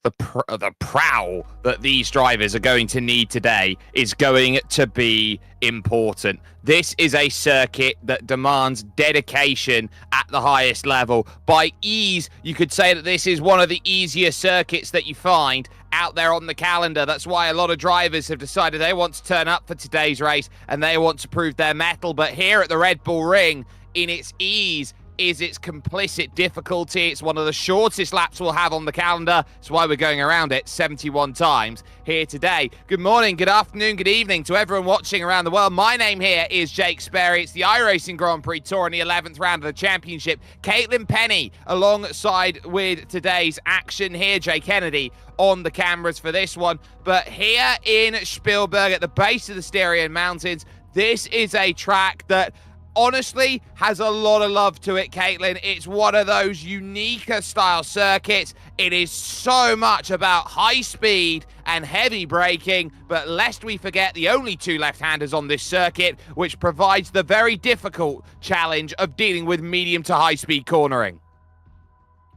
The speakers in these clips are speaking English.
the prowl that these drivers are going to need today is going to be important. This is a circuit that demands dedication at the highest level. By ease, you could say that this is one of the easier circuits that you find out there on the calendar. That's why a lot of drivers have decided they want to turn up for today's race and they want to prove their mettle. But here at the Red Bull Ring, in its ease, is its complicit difficulty. It's one of the shortest laps we'll have on the calendar. That's why we're going around it 71 times here today. Good morning, good afternoon, good evening to everyone watching around the world. My name here is Jake Sperry. It's the iRacing Grand Prix Tour in the 11th round of the championship. Caitlin Penny alongside with today's action here. Jay Kennedy on the cameras for this one. But here in Spielberg at the base of the Styrian Mountains, this is a track that honestly has a lot of love to it, Caitlin. It's one of those unique style circuits. It is so much about high speed and heavy braking, but lest we forget the only two left-handers on this circuit, which provides the very difficult challenge of dealing with medium to high speed cornering.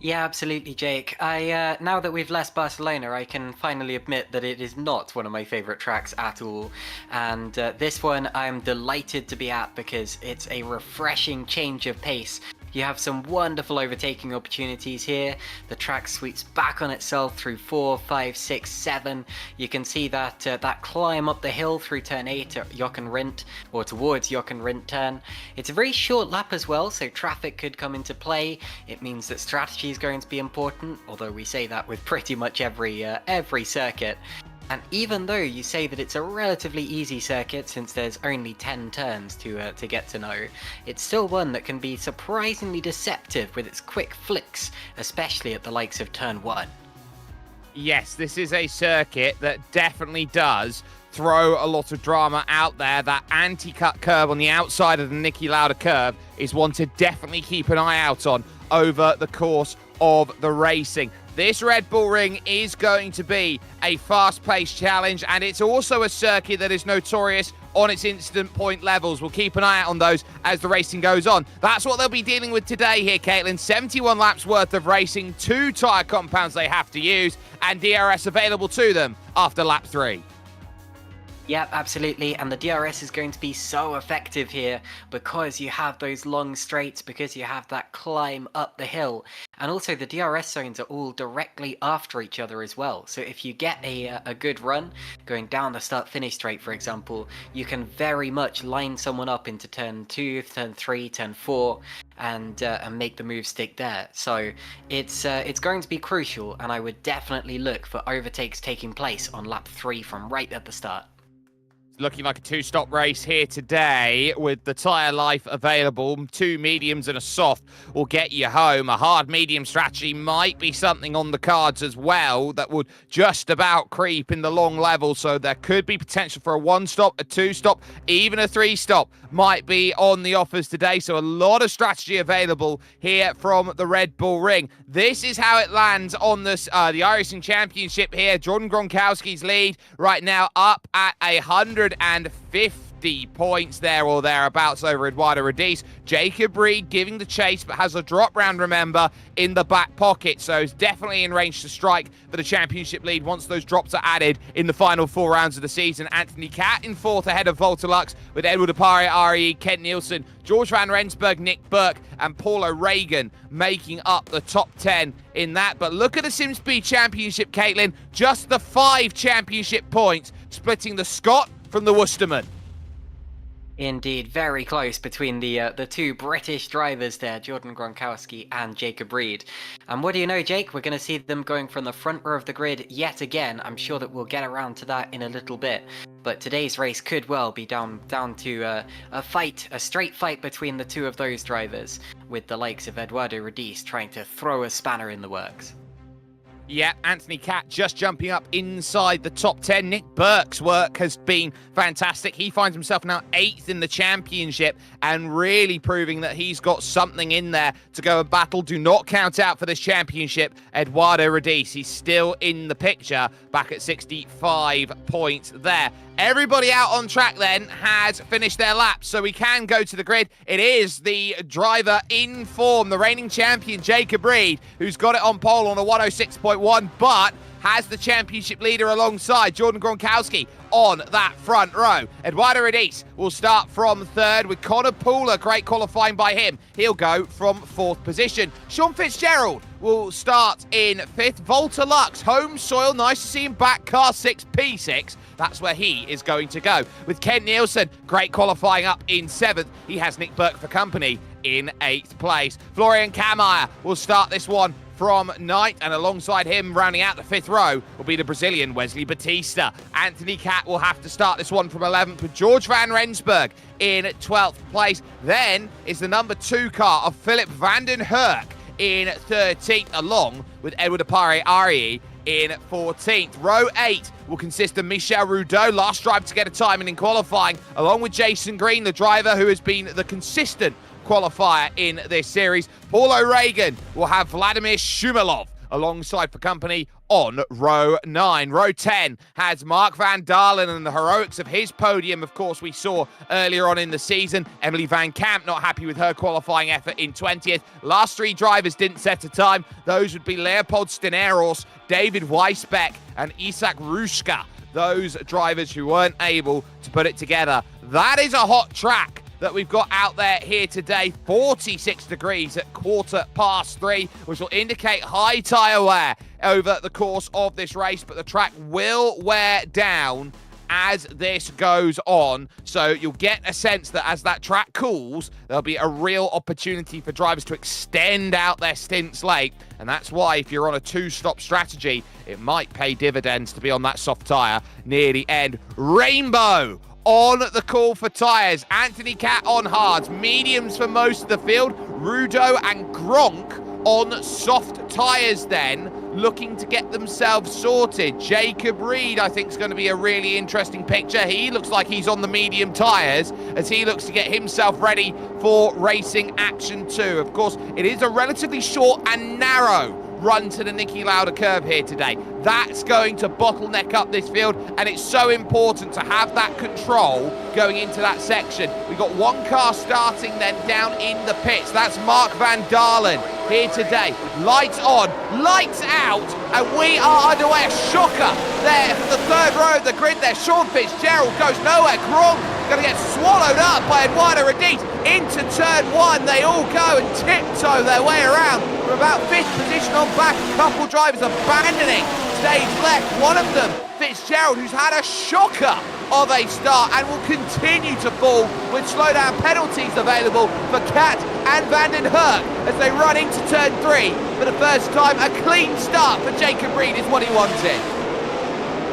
Yeah, absolutely, Jake. Now that we've left Barcelona, I can finally admit that it is not one of my favourite tracks at all. And this one I'm delighted to be at because it's a refreshing change of pace. You have some wonderful overtaking opportunities here. The track sweeps back on itself through 4, 5, 6, 7. You can see that that climb up the hill through turn 8 at Jochen Rindt, or towards Jochen Rindt turn. It's a very short lap as well, so traffic could come into play. It means that strategy is going to be important, although we say that with pretty much every circuit. And even though you say that it's a relatively easy circuit since there's only 10 turns to get to know, it's still one that can be surprisingly deceptive with its quick flicks, especially at the likes of turn 1. Yes, this is a circuit that definitely does throw a lot of drama out there. That anti-cut curve on the outside of the Niki Lauda curve is one to definitely keep an eye out on over the course of the racing. This Red Bull Ring is going to be a fast-paced challenge, and it's also a circuit that is notorious on its incident point levels. We'll keep an eye out on those as the racing goes on. That's what they'll be dealing with today here, Caitlin. 71 laps worth of racing, 2 tyre compounds they have to use, and DRS available to them after lap 3. Yep, absolutely, and the DRS is going to be so effective here because you have those long straights, because you have that climb up the hill, and also the DRS zones are all directly after each other as well. So if you get a good run going down the start-finish straight, for example, you can very much line someone up into turn 2, turn 3, turn 4, and make the move stick there. So it's going to be crucial, and I would definitely look for overtakes taking place on lap 3 from right at the start. Looking like a 2-stop race here today with the tyre life available. 2 mediums and a soft will get you home. A hard medium strategy might be something on the cards as well that would just about creep in the long level. So there could be potential for a 1-stop, a 2-stop, even a 3-stop might be on the offers today. So a lot of strategy available here from the Red Bull Ring. This is how it lands on this the iRacing Championship here. Jordan Gronkowski's lead right now up at 150 points there or thereabouts over Eduardo Radice. Jacob Reed giving the chase, but has a drop round, remember, in the back pocket. So he's definitely in range to strike for the championship lead once those drops are added in the final 4 rounds of the season. Anthony Cat in 4th ahead of Volta Lux with Edward Apari, RE, Kent Nielsen, George Van Rensburg, Nick Burke, and Paul O'Regan making up the top 10 in that. But look at the SimSpeed Championship, Caitlin. Just the 5 championship points splitting the Scot from the Worcesterman. Indeed, very close between the 2 British drivers there, Jordan Gronkowski and Jacob Reed. And what do you know, Jake? We're going to see them going from the front row of the grid yet again. I'm sure that we'll get around to that in a little bit. But today's race could well be down to a straight fight between the 2 of those drivers, with the likes of Eduardo Radice trying to throw a spanner in the works. Yeah, Anthony Cat just jumping up inside the top 10. Nick Burke's work has been fantastic. He finds himself now 8th in the championship and really proving that he's got something in there to go and battle. Do not count out for this championship Eduardo Radice. He's still in the picture, back at 65 points there. Everybody out on track then has finished their laps, so we can go to the grid. It is the driver in form, the reigning champion, Jacob Reed, who's got it on pole on a 106.1, but has the championship leader alongside Jordan Gronkowski on that front row. Eduardo Radice will start from third with Connor Pooler. Great qualifying by him. He'll go from fourth position. Sean Fitzgerald will start in fifth. Volta Lux, home soil. Nice to see him back. Car 6, P6. That's where he is going to go. With Ken Nielsen, great qualifying up in seventh. He has Nick Burke for company in 8th place. Florian Kameyer will start this one from ninth, and alongside him, rounding out the 5th row, will be the Brazilian Wesley Batista. Anthony Cat will have to start this one from 11th, with George van Rensburg in 12th place. Then is the number 2 car of Philip van den Herk in 13th, along with Edward Apari-Ari in 14th. Row 8 will consist of Michel Rudeau, last driver to get a timing in qualifying, along with Jason Green, the driver who has been the consistent qualifier in this series. Paul O'Regan will have Vladimir Shumilov alongside for company on row 9. Row 10 has Mark van Dalen and the heroics of his podium, of course, we saw earlier on in the season. Emily Van Camp not happy with her qualifying effort in 20th. Last 3 drivers didn't set a time. Those would be Leopold Steneros, David Weisbeck and Isak Rushka. Those drivers who weren't able to put it together. That is a hot track that we've got out there here today. 46 degrees at 3:15, which will indicate high tyre wear over the course of this race, but the track will wear down as this goes on. So you'll get a sense that as that track cools, there'll be a real opportunity for drivers to extend out their stints late. And that's why if you're on a 2-stop strategy, it might pay dividends to be on that soft tyre near the end. Rainbow on the call for tyres. Anthony Cat on hards, mediums for most of the field. Rudo and Gronk on soft tyres then, looking to get themselves sorted. Jacob Reed, I think, is going to be a really interesting picture. He looks like he's on the medium tyres as he looks to get himself ready for racing action too. Of course, it is a relatively short and narrow run to the Niki Lauda curve here today. That's going to bottleneck up this field, and it's so important to have that control going into that section. We've got one car starting then down in the pits. That's Mark van Dalen here today. Lights on, lights out, and we are underway. A shocker there for the 3rd row of the grid there. Sean Fitzgerald goes nowhere. Gronk going to get swallowed up by Eduardo Radice into turn 1. They all go and tiptoe their way around from about 5th position on back. A couple drivers abandoning stage left. One of them, Fitzgerald, who's had a shocker of a start and will continue to fall with slowdown penalties available for Cat and van den Herk as they run into turn 3 for the first time. A clean start for Jacob Reed is what he wanted.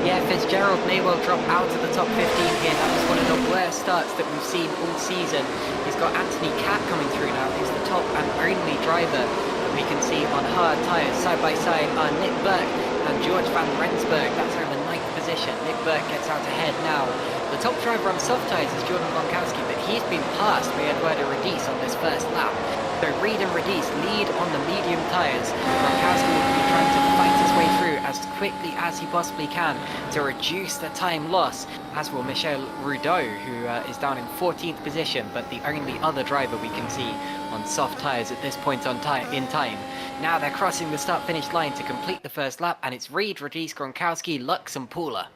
Yeah, Fitzgerald may well drop out of the top 15 here. That was one of the worst starts that we've seen all season. He's got Anthony Cat coming through now, who's the top and only driver that we can see on hard tyres. Side by side are Nick Burke and George van Rensburg. That's in the 9th position. Nick Burke gets out ahead now. The top driver on soft tyres is Jordan Gronkowski, but he's been passed by Eduardo Radice on this first lap. So Reed and Radice lead on the medium tyres. Gronkowski will be trying to fight his way through as quickly as he possibly can to reduce the time loss, as will Michel Rudeau, who is down in 14th position, but the only other driver we can see on soft tyres at this point in time. Now they're crossing the start-finish line to complete the first lap, and it's Reed, Radice, Gronkowski, Lux and Pooler.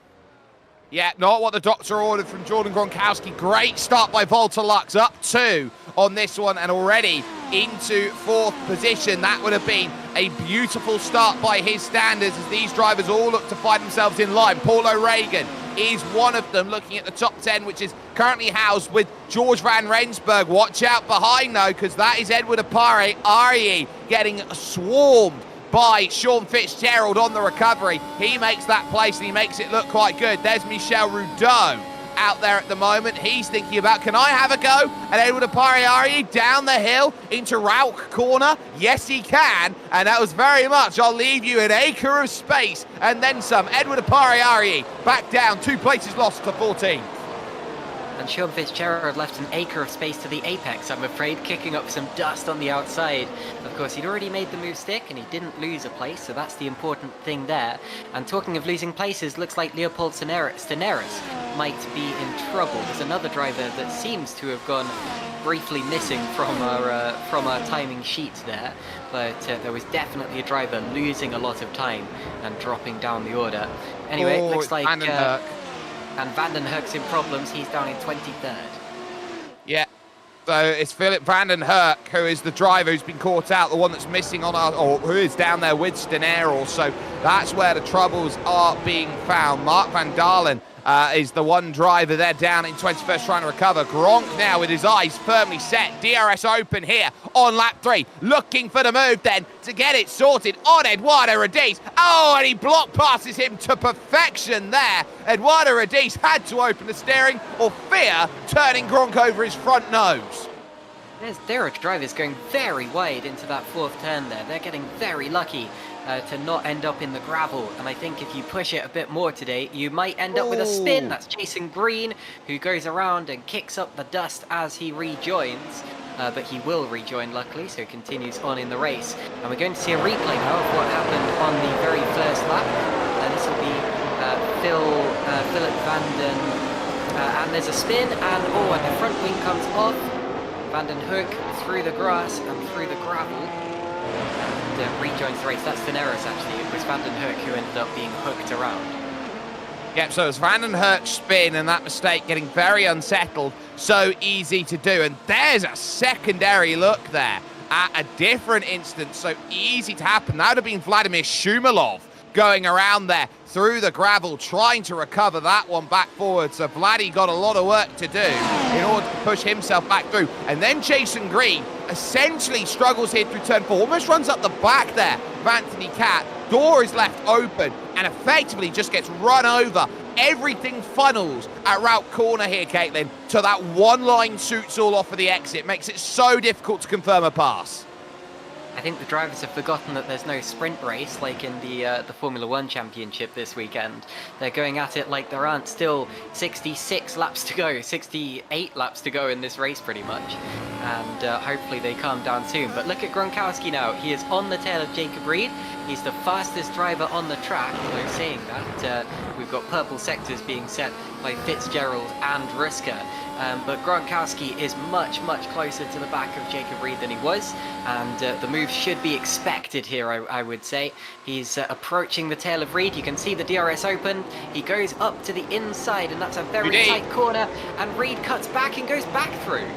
Yeah, not what the doctor ordered from Jordan Gronkowski. Great start by Volta Lux, up 2 on this one and already into 4th position. That would have been a beautiful start by his standards as these drivers all look to find themselves in line. Paul O'Regan is one of them, looking at the top 10, which is currently housed with George van Rensburg. Watch out behind though, because that is Edward Apari-Ari getting swarmed by Sean Fitzgerald on the recovery. He makes that place and he makes it look quite good. There's Michel Rudeau out there at the moment. He's thinking about, can I have a go? And Edward Apari-Ari down the hill into Rauch corner. Yes, he can. And that was very much, I'll leave you an acre of space and then some. Edward Apari-Ari back down, 2 places lost to 14. And Sean Fitzgerald left an acre of space to the apex, I'm afraid, kicking up some dust on the outside. Of course, he'd already made the move stick and he didn't lose a place, so that's the important thing there. And talking of losing places, looks like Leopold Steneris might be in trouble. There's another driver that seems to have gone briefly missing from our timing sheet there, but there was definitely a driver losing a lot of time and dropping down the order. Anyway, it looks like Van den Herk. and Van den Herk's in problems. He's down in 23rd. Yeah. So it's Philip Van den Herk who is the driver who's been caught out, the one that's missing on our, or who is down there with Stener. So that's where the troubles are being found. Mark van Dalen is the one driver there down in 21st trying to recover. Gronk now with his eyes firmly set. DRS open here on lap 3. Looking for the move then to get it sorted on Eduardo Radiz. Oh, and he block passes him to perfection there. Eduardo Radiz had to open the steering or fear turning Gronk over his front nose. There are drivers going very wide into that 4th turn there. They're getting very lucky to not end up in the gravel. And I think if you push it a bit more today, you might end up with a spin. That's Jason Green, who goes around and kicks up the dust as he rejoins. But he will rejoin, luckily, so continues on in the race. And we're going to see a replay now of what happened on the very first lap. This will be Philip Van den... and there's a spin, and the front wing comes off. Van den Herk through the grass and through the gravel. And rejoins the race. That's Daenerys, actually. It was Van den Herk who ended up being hooked around. Yep, so it's Van den Herk's spin and that mistake getting very unsettled. So easy to do. And there's a secondary look there at a different instance. So easy to happen. That would have been Vladimir Shumilov going around there through the gravel, trying to recover that one back forward. So Vladdy got a lot of work to do in order to push himself back through. And then Jason Green essentially struggles here through turn 4, almost runs up the back there of Anthony Catt. Door is left open and effectively just gets run over. Everything funnels at route corner here, Caitlin, to that one line suits all off of the exit. Makes it so difficult to confirm a pass. I think the drivers have forgotten that there's no sprint race like in the Formula 1 Championship this weekend. They're going at it like there aren't still 66 laps to go, 68 laps to go in this race pretty much. And hopefully they calm down soon. But look at Gronkowski now. He is on the tail of Jacob Reed. He's the fastest driver on the track. Although saying that, we've got purple sectors being set by Fitzgerald and Ruska. But Gronkowski is much, much closer to the back of Jacob Reed than he was. And the move should be expected here, I would say. He's approaching the tail of Reed. You can see the DRS open. He goes up to the inside, and that's a very tight corner. And Reed cuts back and goes back through.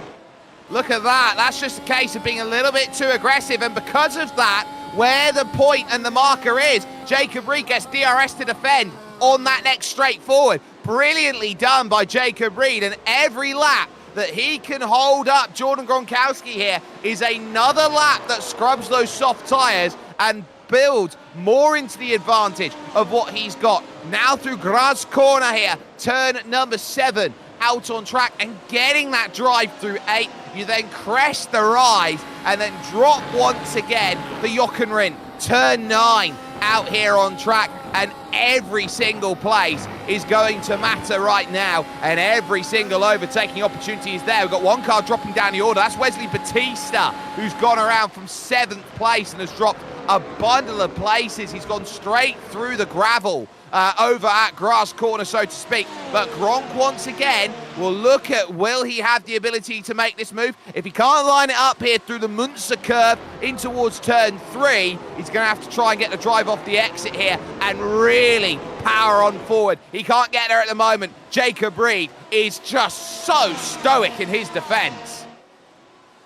Look at that. That's just a case of being a little bit too aggressive. And because of that, where the point and the marker is, Jacob Reed gets DRS to defend on that next straight forward. Brilliantly done by Jacob Reed, and every lap that he can hold up Jordan Gronkowski here is another lap that scrubs those soft tyres and builds more into the advantage of what he's got. Now through Graz corner here, turn number 7, out on track and getting that drive through 8. You then crest the rise and then drop once again for Jochen Rindt. Turn 9 out here on track, and every single place is going to matter right now, and every single overtaking opportunity is there. We've got one car dropping down the order. That's Wesley Batista, who's gone around from 7th place and has dropped a bundle of places. He's gone straight through the gravel over at grass corner, so to speak. But Gronk once again will look at, will he have the ability to make this move? If he can't line it up here through the Munster curve in towards turn 3, he's going to have to try and get the drive off the exit here and really power on forward. He can't get there at the moment. Jacob Reed is just so stoic in his defence.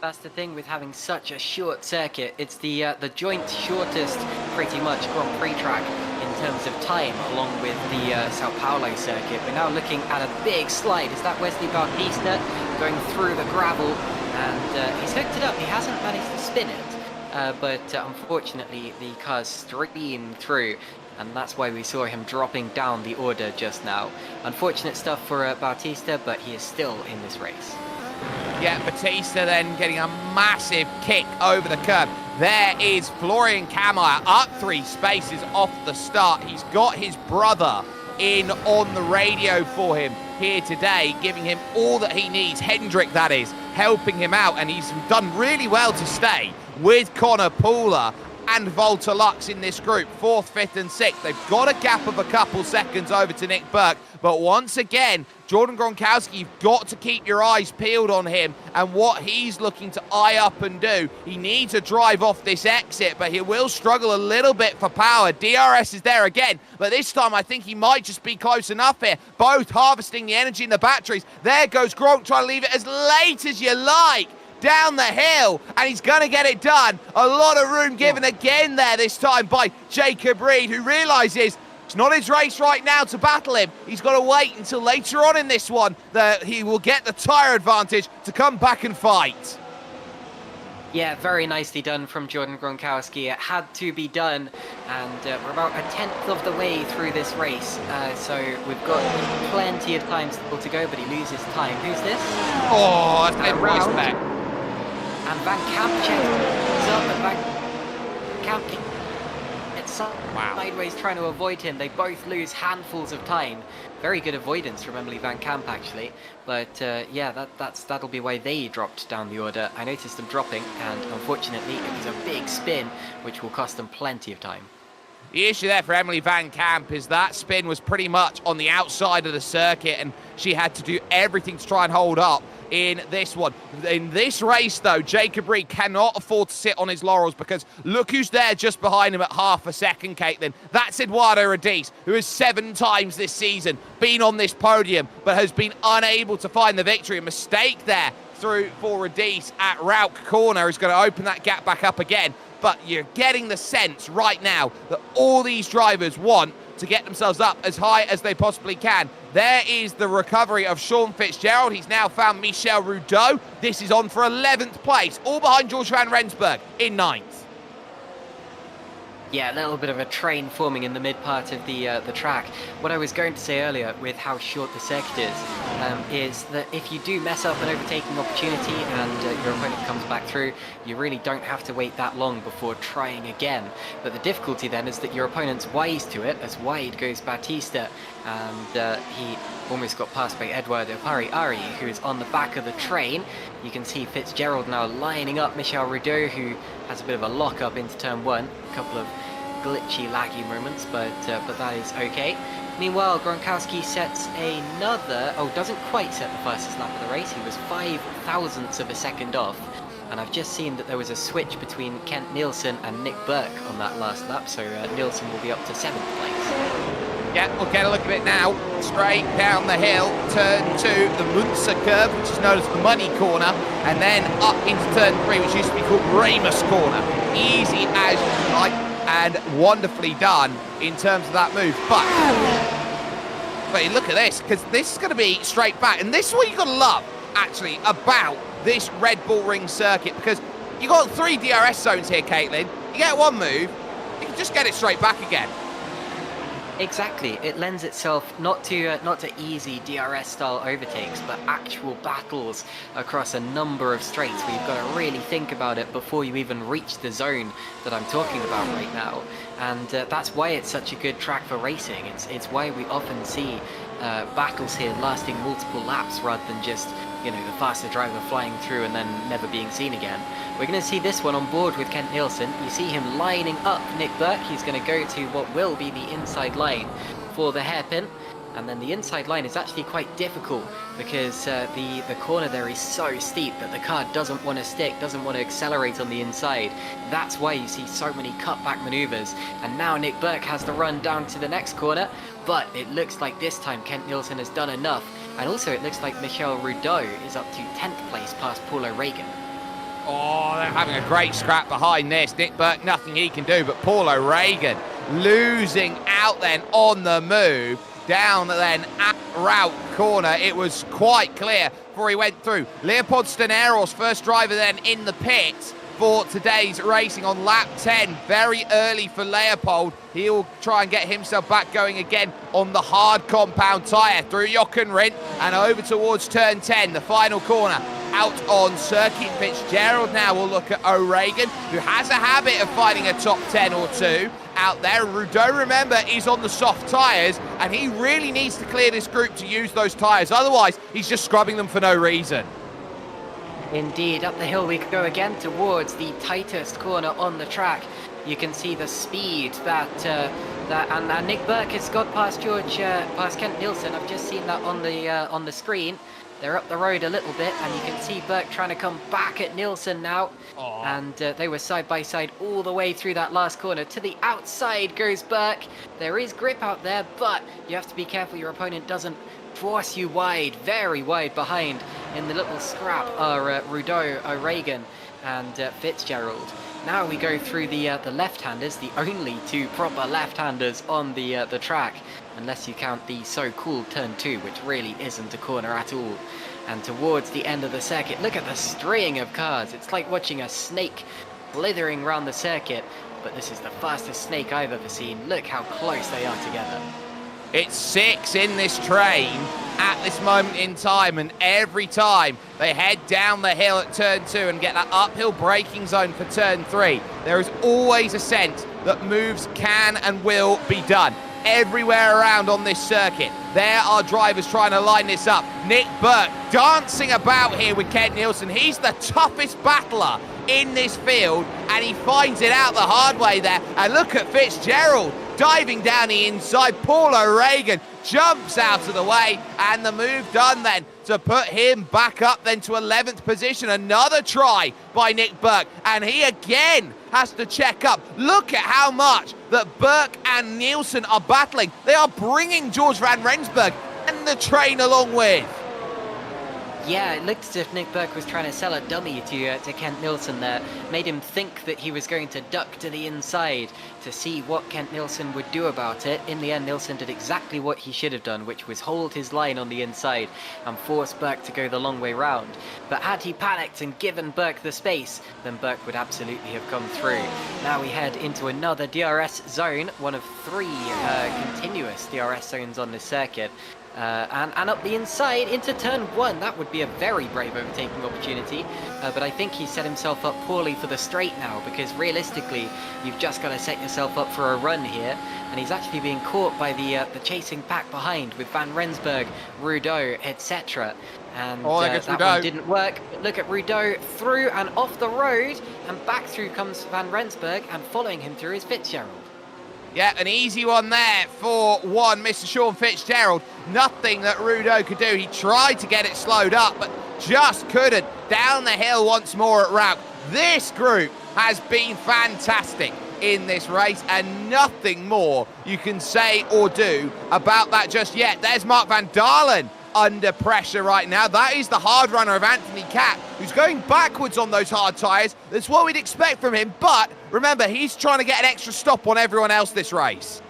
That's the thing with having such a short circuit. It's the joint shortest, pretty much, Grand Prix track in terms of time, along with the Sao Paulo circuit. We're now looking at a big slide. Is that Wesley Bautista going through the gravel? And he's hooked it up. He hasn't managed to spin it, but unfortunately the cars stream through, and that's why we saw him dropping down the order just now. Unfortunate stuff for Bautista, but he is still in this race. Yeah, Batista then getting a massive kick over the curb. There is Florian Kammeier up 3 spaces off the start. He's got his brother in on the radio for him here today, giving him all that he needs. Hendrick, that is, helping him out, and he's done really well to stay with Connor Pooler and Volta Lux in this group, 4th, 5th and 6th. They've got a gap of a couple seconds over to Nick Burke, but once again, Jordan Gronkowski, you've got to keep your eyes peeled on him and what he's looking to eye up and do. He needs to drive off this exit, but he will struggle a little bit for power. DRS is there again, but this time I think he might just be close enough here. Both harvesting the energy in the batteries. There goes Gronk trying to leave it as late as you like. Down the hill, and he's going to get it done. A lot of room given again there this time by Jacob Reed, who realises it's not his race right now to battle him. He's got to wait until later on in this one that he will get the tyre advantage to come back and fight. Yeah, very nicely done from Jordan Gronkowski. It had to be done, and we're about a 10th of the way through this race, so we've got plenty of time still to go, but he loses time. Who's this? Oh, that's a respect. And Van Camp checks up, and Van Camp it's sideways trying to avoid him. They both lose handfuls of time. Very good avoidance from Emily Van Camp, actually. But yeah, that'll be why they dropped down the order. I noticed them dropping, and unfortunately it was a big spin, which will cost them plenty of time. The issue there for Emily Van Camp is that spin was pretty much on the outside of the circuit, and she had to do everything to try and hold up in this one. In this race, though, Jacob Reed cannot afford to sit on his laurels, because look who's there just behind him at half a second, Caitlin. That's Eduardo Radice, who has 7 times this season been on this podium, but has been unable to find the victory. A mistake there through for Radice at Rauch Corner is going to open that gap back up again. But you're getting the sense right now that all these drivers want to get themselves up as high as they possibly can. There is the recovery of Sean Fitzgerald. He's now found Michel Rudeau. This is on for 11th place, all behind George van Rensburg in 9th. Yeah, a little bit of a train forming in the mid part of the track. What I was going to say earlier with how short the circuit is that if you do mess up an overtaking opportunity and your opponent comes back through, you really don't have to wait that long before trying again. But the difficulty then is that your opponent's wise to it, as wide goes Batista, and he almost got passed by Eduardo Ari, who is on the back of the train. You can see Fitzgerald now lining up Michel Rudeau, who has a bit of a lock-up into turn 1. A couple of glitchy, laggy moments, but that is okay. Meanwhile, Gronkowski sets another... Oh, doesn't quite set the fastest lap of the race. He was 5 thousandths of a second off. And I've just seen that there was a switch between Kent Nielsen and Nick Burke on that last lap, so Nielsen will be up to 7th place. Yeah, we'll get a look at it now. Straight down the hill, turn 2, the Munster curve, which is known as the money corner, and then up into turn 3, which used to be called Ramus corner. Easy as you like, and wonderfully done in terms of that move. But look at this, because this is going to be straight back, and this is what you've got to love, actually, about this Red Bull Ring circuit, because you've got 3 DRS zones here, Caitlin. You get one move, you can just get it straight back again. Exactly, it lends itself not to easy DRS-style overtakes, but actual battles across a number of straights where you've got to really think about it before you even reach the zone that I'm talking about right now. And that's why it's such a good track for racing. It's why we often see battles here lasting multiple laps rather than just, you know, the faster driver flying through and then never being seen again. We're going to see this one on board with Kent Nielsen. You see him lining up Nick Burke. He's going to go to what will be the inside line for the hairpin. And then the inside line is actually quite difficult because the corner there is so steep that the car doesn't want to stick, doesn't want to accelerate on the inside. That's why you see so many cutback maneuvers. And now Nick Burke has to run down to the next corner, but it looks like this time Kent Nielsen has done enough. And also it looks like Michel Rudeau is up to 10th place past Paul O'Regan. Oh, they're having a great scrap behind this. Nick Burke, nothing he can do, but Paul O'Regan losing out then on the move. Down then at Rauch Corner, it was quite clear before he went through. Leopold Staneros, first driver then in the pits for today's racing on lap 10. Very early for Leopold. He'll try and get himself back going again on the hard compound tyre through Jochen Rindt and over towards turn 10, the final corner. Out on circuit, Fitzgerald now will look at O'Regan, who has a habit of finding a top 10 or 2 out there. Rudeau, remember, is on the soft tyres, and he really needs to clear this group to use those tyres. Otherwise, he's just scrubbing them for no reason. Indeed, up the hill we go again towards the tightest corner on the track. you can see the speed and Nick Burke has got past past Kent Nielsen. I've just seen that on the screen. They're up the road a little bit, and you can see Burke trying to come back at Nielsen now. Aww. And they were side by side all the way through that last corner. To the outside goes Burke. There is grip out there, but you have to be careful your opponent doesn't force you wide, very wide behind in the little scrap are Rudeau, O'Regan, and Fitzgerald. Now we go through the left-handers, the only two proper left-handers on the track, unless you count the so-called turn 2, which really isn't a corner at all. And towards the end of the circuit, look at the string of cars. It's like watching a snake slithering around the circuit, but this is the fastest snake I've ever seen. Look how close they are together. It's 6 in this train at this moment in time, and every time they head down the hill at turn 2 and get that uphill braking zone for turn 3, there is always a sense that moves can and will be done. Everywhere around on this circuit, there are drivers trying to line this up. Nick Burke dancing about here with Kent Nielsen. He's the toughest battler in this field, and he finds it out the hard way there. And look at Fitzgerald diving down the inside. Paul O'Regan jumps out of the way, and the move done then to put him back up then to 11th position. Another try by Nick Burke, and he again has to check up. Look at how much that Burke and Nielsen are battling. They are bringing George van Rensburg and the train along with. Yeah, it looked as if Nick Burke was trying to sell a dummy to Kent Nielsen there. Made him think that he was going to duck to the inside to see what Kent Nielsen would do about it. In the end, Nielsen did exactly what he should have done, which was hold his line on the inside and force Burke to go the long way round. But had he panicked and given Burke the space, then Burke would absolutely have come through. Now we head into another DRS zone, one of 3 continuous DRS zones on this circuit. And up the inside into turn 1. That would be a very brave overtaking opportunity, but I think he set himself up poorly for the straight now, because realistically you've just got to set yourself up for a run here, and he's actually being caught by the chasing pack behind with Van Rensburg, Rudeau, etc. And that one didn't work. But look at Rudeau through and off the road, and back through comes Van Rensburg, and following him through is Fitzgerald. Yeah, an easy one there for Mr. Sean Fitzgerald. Nothing that Rudeau could do. He tried to get it slowed up, but just couldn't. Down the hill once more at Rauch. This group has been fantastic in this race, and nothing more you can say or do about that just yet. There's Mark van Dalen under pressure right now. That is the hard runner of Anthony Kapp, who's going backwards on those hard tyres. That's what we'd expect from him, but remember, he's trying to get an extra stop on everyone else this race.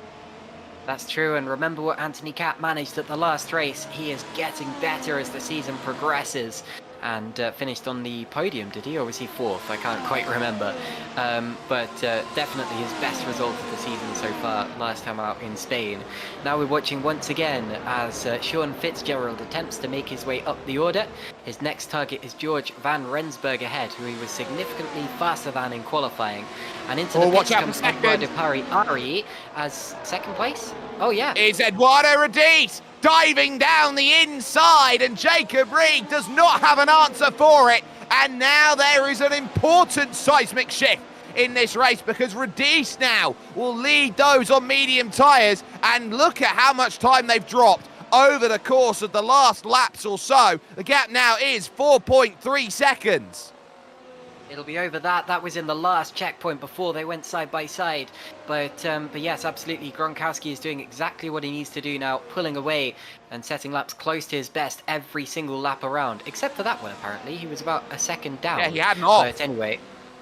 That's true, and remember what Anthony Kapp managed at the last race. He is getting better as the season progresses, and finished on the podium, did he? Or was he 4th? I can't quite remember. But definitely his best result of the season so far, last time out in Spain. Now we're watching once again as Sean Fitzgerald attempts to make his way up the order. His next target is George van Rensburg ahead, who he was significantly faster than in qualifying. And into the pits comes Eduardo Ari as 2nd place. Oh yeah. It's Eduardo Radice diving down the inside, and Jacob Reed does not have an answer for it. And now there is an important seismic shift in this race, because Radice now will lead those on medium tyres, and look at how much time they've dropped over the course of the last laps or so. The gap now is 4.3 seconds. It'll be over that. That was in the last checkpoint before they went side by side. But yes, absolutely. Gronkowski is doing exactly what he needs to do now, pulling away and setting laps close to his best every single lap around. Except for that one, apparently. He was about a second down. Yeah, he had an off. But anyway,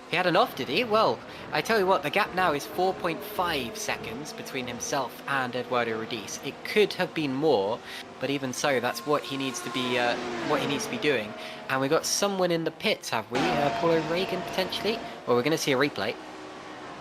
he had an off, did he? Well, I tell you what, the gap now is 4.5 seconds between himself and Eduardo Radice. It could have been more, but even so, that's what he needs to be doing. And we've got someone in the pits, have we? Paul O'Regan, potentially? Well, we're going to see a replay.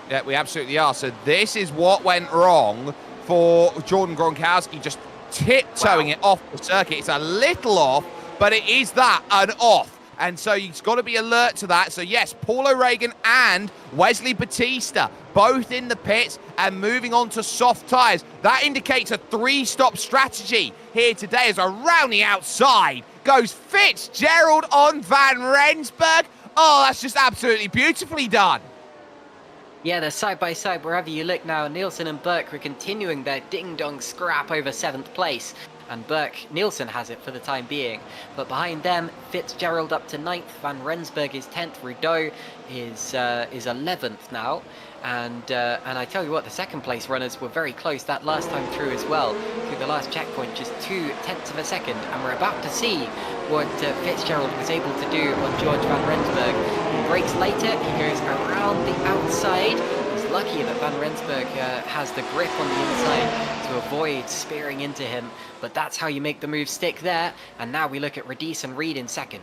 Yeah, we absolutely are. So this is what went wrong for Jordan Gronkowski, just tiptoeing it off the circuit. It's a little off, but it is that, an off. And so you've got to be alert to that. So yes, Paul O'Regan and Wesley Batista both in the pits and moving on to soft tyres. That indicates a 3-stop strategy here today, as around the outside goes Fitzgerald on Van Rensburg. Oh, that's just absolutely beautifully done. Yeah, they're side by side wherever you look now. Nielsen and Burke were continuing their ding-dong scrap over 7th place. And Nielsen has it for the time being. But behind them, Fitzgerald up to 9th, Van Rensburg is 10th, Rudeau is 11th now. And I tell you what, the second place runners were very close that last time through as well. Through the last checkpoint, just 0.2 of a second. And we're about to see what Fitzgerald was able to do on George Van Rensburg. He brakes later, he goes around the outside. He's lucky that Van Rensburg has the grip on the inside to avoid spearing into him. But that's how you make the move stick there. And now we look at Radice and Reed in second.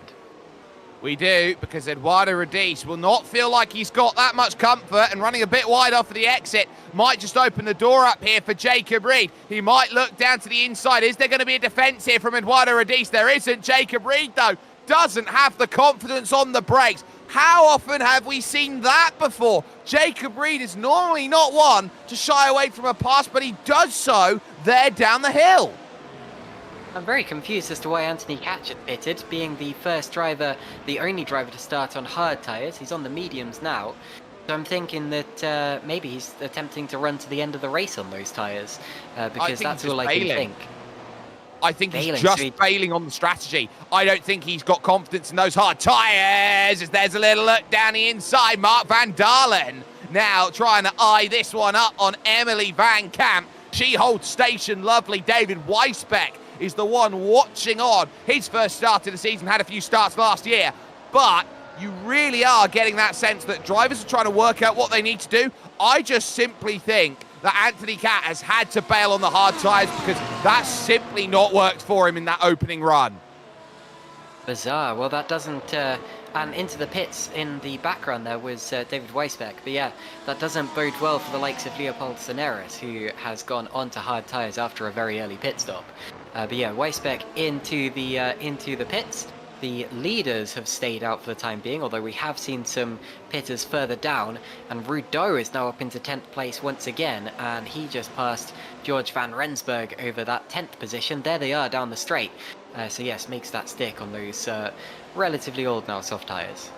We do, because Eduardo Radice will not feel like he's got that much comfort, and running a bit wide off of the exit might just open the door up here for Jacob Reed. He might look down to the inside. Is there going to be a defence here from Eduardo Radice? There isn't. Jacob Reed, though, doesn't have the confidence on the brakes. How often have we seen that before? Jacob Reed is normally not one to shy away from a pass, but he does so there down the hill. I'm very confused as to why Anthony Catchett pitted, being the first driver, the only driver to start on hard tyres. He's on the mediums now. So I'm thinking that maybe he's attempting to run to the end of the race on those tyres, because that's all I can think. I think he's just failing on the strategy. I don't think he's got confidence in those hard tyres. As there's a little look down the inside. Mark van Dalen now trying to eye this one up on Emily Van Camp. She holds station lovely. David Weisbeck is the one watching on. His first start of the season, had a few starts last year, but you really are getting that sense that drivers are trying to work out what they need to do. I just simply think that Anthony Cat has had to bail on the hard tyres because that's simply not worked for him in that opening run. Bizarre. Well, that doesn't... and into the pits in the background there was David Weisbeck. But yeah, that doesn't bode well for the likes of Leopold Soneris, who has gone onto hard tyres after a very early pit stop. But yeah, Weisbeck into the pits. The leaders have stayed out for the time being, although we have seen some pitters further down. And Rudeau is now up into 10th place once again, and he just passed George Van Rensburg over that 10th position. There they are down the straight. So yes, makes that stick on those relatively old now soft tyres.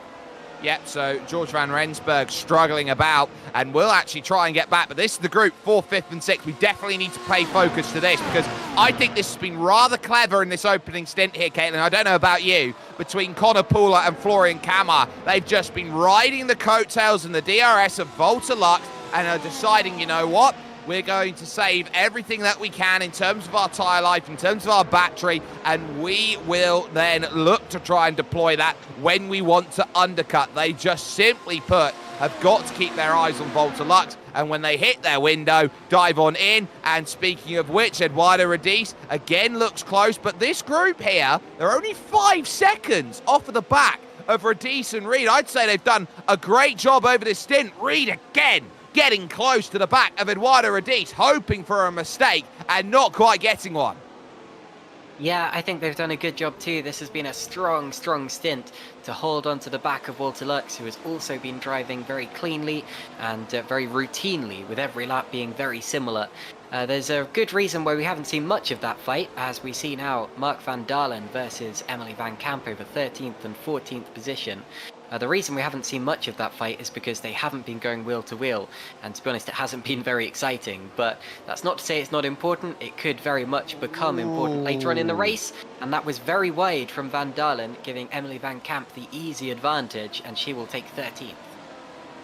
Yep, so George Van Rensburg struggling about and will actually try and get back. But this is the group, 4th, 5th and 6th. We definitely need to pay focus to this because I think this has been rather clever in this opening stint here, Caitlin. I don't know about you. Between Connor Pooler and Florian Kammer, they've just been riding the coattails and the DRS of Volta Lux and are deciding, you know what? We're going to save everything that we can in terms of our tyre life, in terms of our battery, and we will then look to try and deploy that when we want to undercut. They just simply put have got to keep their eyes on Volta Lux, and when they hit their window, dive on in. And speaking of which, Eduardo Radice again looks close, but this group here, they're only 5 seconds off of the back of Radice and Reed. I'd say they've done a great job over this stint. Reed again getting close to the back of Eduardo Radice, hoping for a mistake and not quite getting one. Yeah, I think they've done a good job too. This has been a strong stint to hold on to the back of Walter Lux, who has also been driving very cleanly and very routinely, with every lap being very similar. There's a good reason why we haven't seen much of that fight, as we see now Mark van Dalen versus Emily Van Camp over 13th and 14th position. The reason we haven't seen much of that fight is because they haven't been going wheel to wheel, and to be honest, it hasn't been very exciting. But that's not to say it's not important. It could very much become important later on in the race, and that was very wide from Van Dalen, giving Emily Van Camp the easy advantage, and she will take 13th.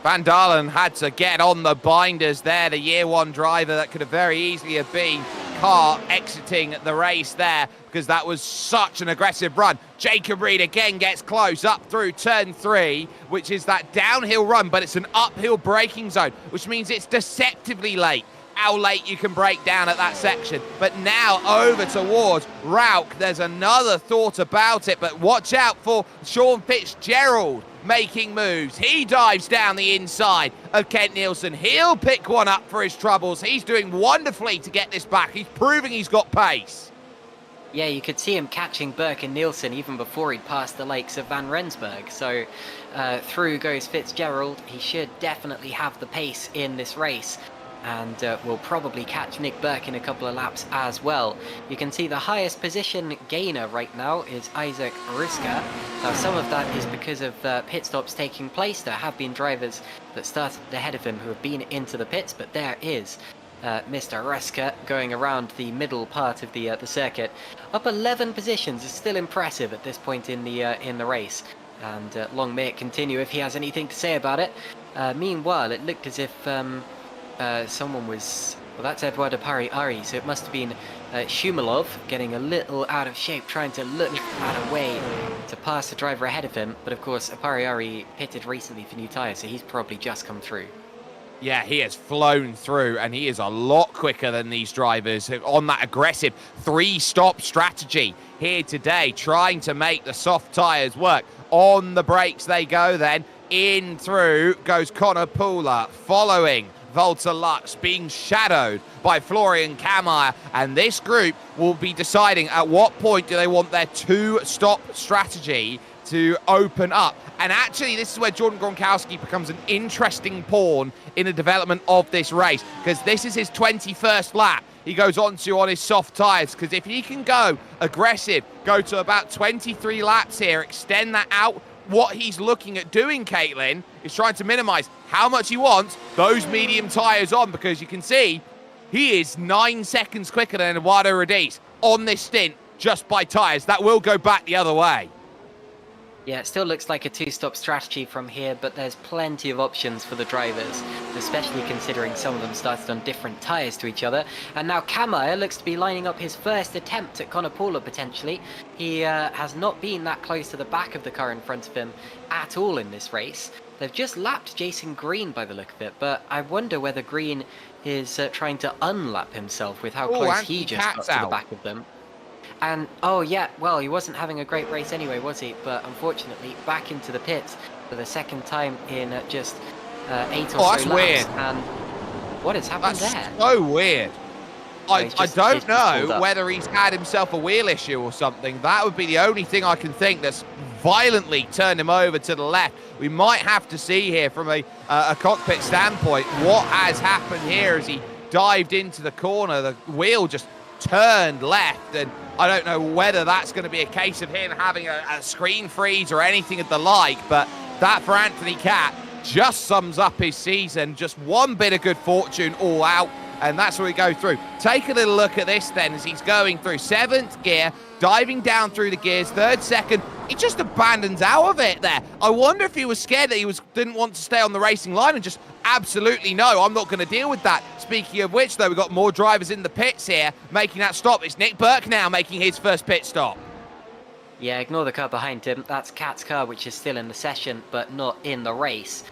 Van Dalen had to get on the binders there, the year 1 driver that could have very easily have been car exiting the race there because that was such an aggressive run. Jacob Reed again gets close up through turn 3, which is that downhill run, but it's an uphill braking zone, which means it's deceptively late. How late you can break down at that section. But now over towards Rauch, there's another thought about it, but watch out for Sean Fitzgerald making moves. He dives down the inside of Kent Nielsen. He'll pick one up for his troubles. He's doing wonderfully to get this back. He's proving he's got pace. Yeah, you could see him catching Burke and Nielsen even before he'd passed the likes of Van Rensburg. So through goes Fitzgerald. He should definitely have the pace in this race. and will probably catch Nick Burke in a couple of laps as well. You can see the highest position gainer right now is Isaac Ruska. Now some of that is because of pit stops taking place. There have been drivers that started ahead of him who have been into the pits, but there is Mr. Ruska going around the middle part of the circuit. Up 11 positions is still impressive at this point in the race, and long may it continue if he has anything to say about it. Meanwhile, it looked as if someone was... Well, that's Eduardo Ari, so it must have been Shumilov getting a little out of shape, trying to look at a way to pass the driver ahead of him. But of course, Ari pitted recently for new tyres, so he's probably just come through. Yeah, he has flown through, and he is a lot quicker than these drivers on that aggressive three-stop strategy here today, trying to make the soft tyres work. On the brakes they go then. In through goes Connor Pooler, following Volta Lux, being shadowed by Florian Kammeyer, and this group will be deciding at what point do they want their two-stop strategy to open up. And actually, this is where Jordan Gronkowski becomes an interesting pawn in the development of this race, because this is his 21st lap he goes on his soft tyres, because if he can go aggressive, go to about 23 laps here, extend that out, what he's looking at doing, Caitlin, is trying to minimise how much he wants those medium tyres on, because you can see he is 9 seconds quicker than Eduardo Rodis on this stint just by tyres. That will go back the other way. Yeah, it still looks like a two-stop strategy from here, but there's plenty of options for the drivers, especially considering some of them started on different tyres to each other. And now Kammeyer looks to be lining up his first attempt at Connor Pooler, potentially. He has not been that close to the back of the car in front of him at all in this race. They've just lapped Jason Green by the look of it, but I wonder whether Green is trying to unlap himself with how close he just got to the back of them. And, oh yeah, well, he wasn't having a great race anyway, was he? But unfortunately, back into the pits for the second time in just 8 or so laps. Weird. And what has happened there? That's so weird. I don't know whether he's had himself a wheel issue or something. That would be the only thing I can think that's violently turned him over to the left. We might have to see here from a cockpit standpoint what has happened here as he dived into the corner. The wheel just turned left, and I don't know whether that's going to be a case of him having a screen freeze or anything of the like, but that for Anthony Catt just sums up his season. Just one bit of good fortune all out, and that's where we go through. Take a little look at this then as he's going through 7th gear, diving down through the gears, 3rd, 2nd. He just abandons out of it there. I wonder if he was scared that he didn't want to stay on the racing line and just absolutely no, I'm not going to deal with that. Speaking of which, though, we've got more drivers in the pits here making that stop. It's Nick Burke now making his first pit stop. Yeah, ignore the car behind him. That's Cat's car, which is still in the session, but not in the race.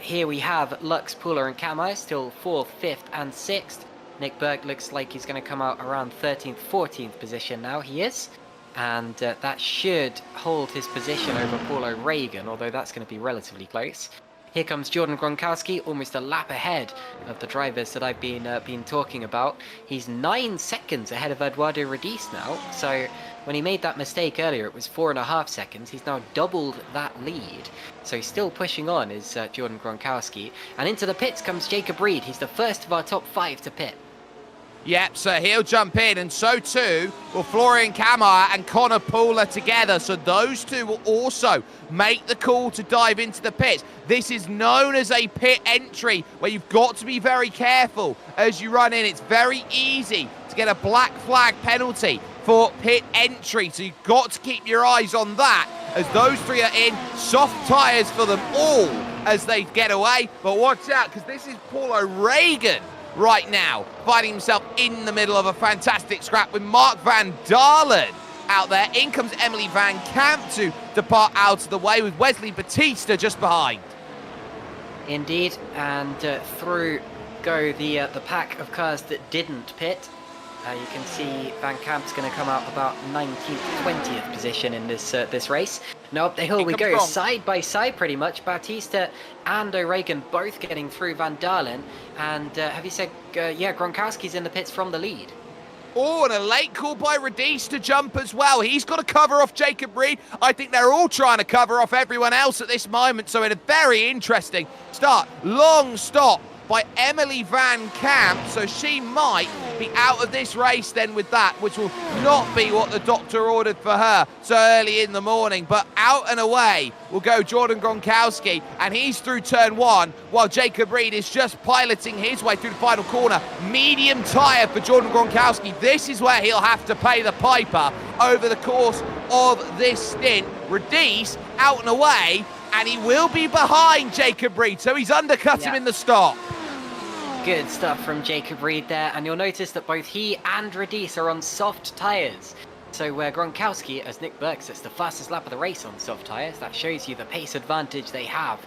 Here we have Lux, Pooler and Kammeyer still 4th, 5th and 6th. Nick Burke looks like he's going to come out around 13th, 14th position now. He is. And that should hold his position over Paul O'Regan, although that's going to be relatively close. Here comes Jordan Gronkowski, almost a lap ahead of the drivers that I've been talking about. He's 9 seconds ahead of Eduardo Rodis now, so when he made that mistake earlier, it was 4.5 seconds. He's now doubled that lead, so he's still pushing on, is Jordan Gronkowski. And into the pits comes Jacob Reed. He's the first of our top 5 to pit. Yep, so he'll jump in, and so too will Florian Kammeyer and Connor Pooler together. So those two will also make the call to dive into the pits. This is known as a pit entry, where you've got to be very careful as you run in. It's very easy to get a black flag penalty for pit entry, so you've got to keep your eyes on that as those three are in. Soft tyres for them all as they get away, but watch out, because this is Paul O'Regan right now, finding himself in the middle of a fantastic scrap with Mark Van Dalen out there. In comes Emily Van Camp to depart out of the way, with Wesley Batista just behind. Indeed, and through go the pack of cars that didn't pit. You can see Van Camp's going to come out about 19th, 20th position in this race. Now up the hill we go, side by side pretty much. Batista and O'Regan both getting through Van Dalen. And have you said, yeah, Gronkowski's in the pits from the lead. Oh, and a late call by Rodis to jump as well. He's got to cover off Jacob Reed. I think they're all trying to cover off everyone else at this moment. So in a very interesting start, long stop by Emily Van Camp, so she might be out of this race then with that, which will not be what the doctor ordered for her so early in the morning. But out and away will go Jordan Gronkowski, and he's through turn 1, while Jacob Reed is just piloting his way through the final corner. Medium tyre for Jordan Gronkowski. This is where he'll have to pay the piper over the course of this stint. Radice out and away, and he will be behind Jacob Reed, so he's undercut him in the stop. Good stuff from Jacob Reed there, and you'll notice that both he and Radice are on soft tyres. So where Gronkowski, as Nick Burke sets the fastest lap of the race on soft tyres, that shows you the pace advantage they have.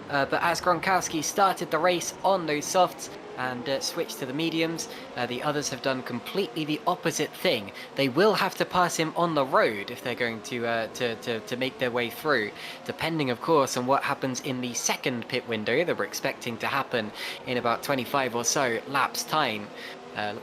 But as Gronkowski started the race on those softs and switched to the mediums, the others have done completely the opposite thing. They will have to pass him on the road if they're going to make their way through, depending of course on what happens in the second pit window that we're expecting to happen in about 25 or so laps time.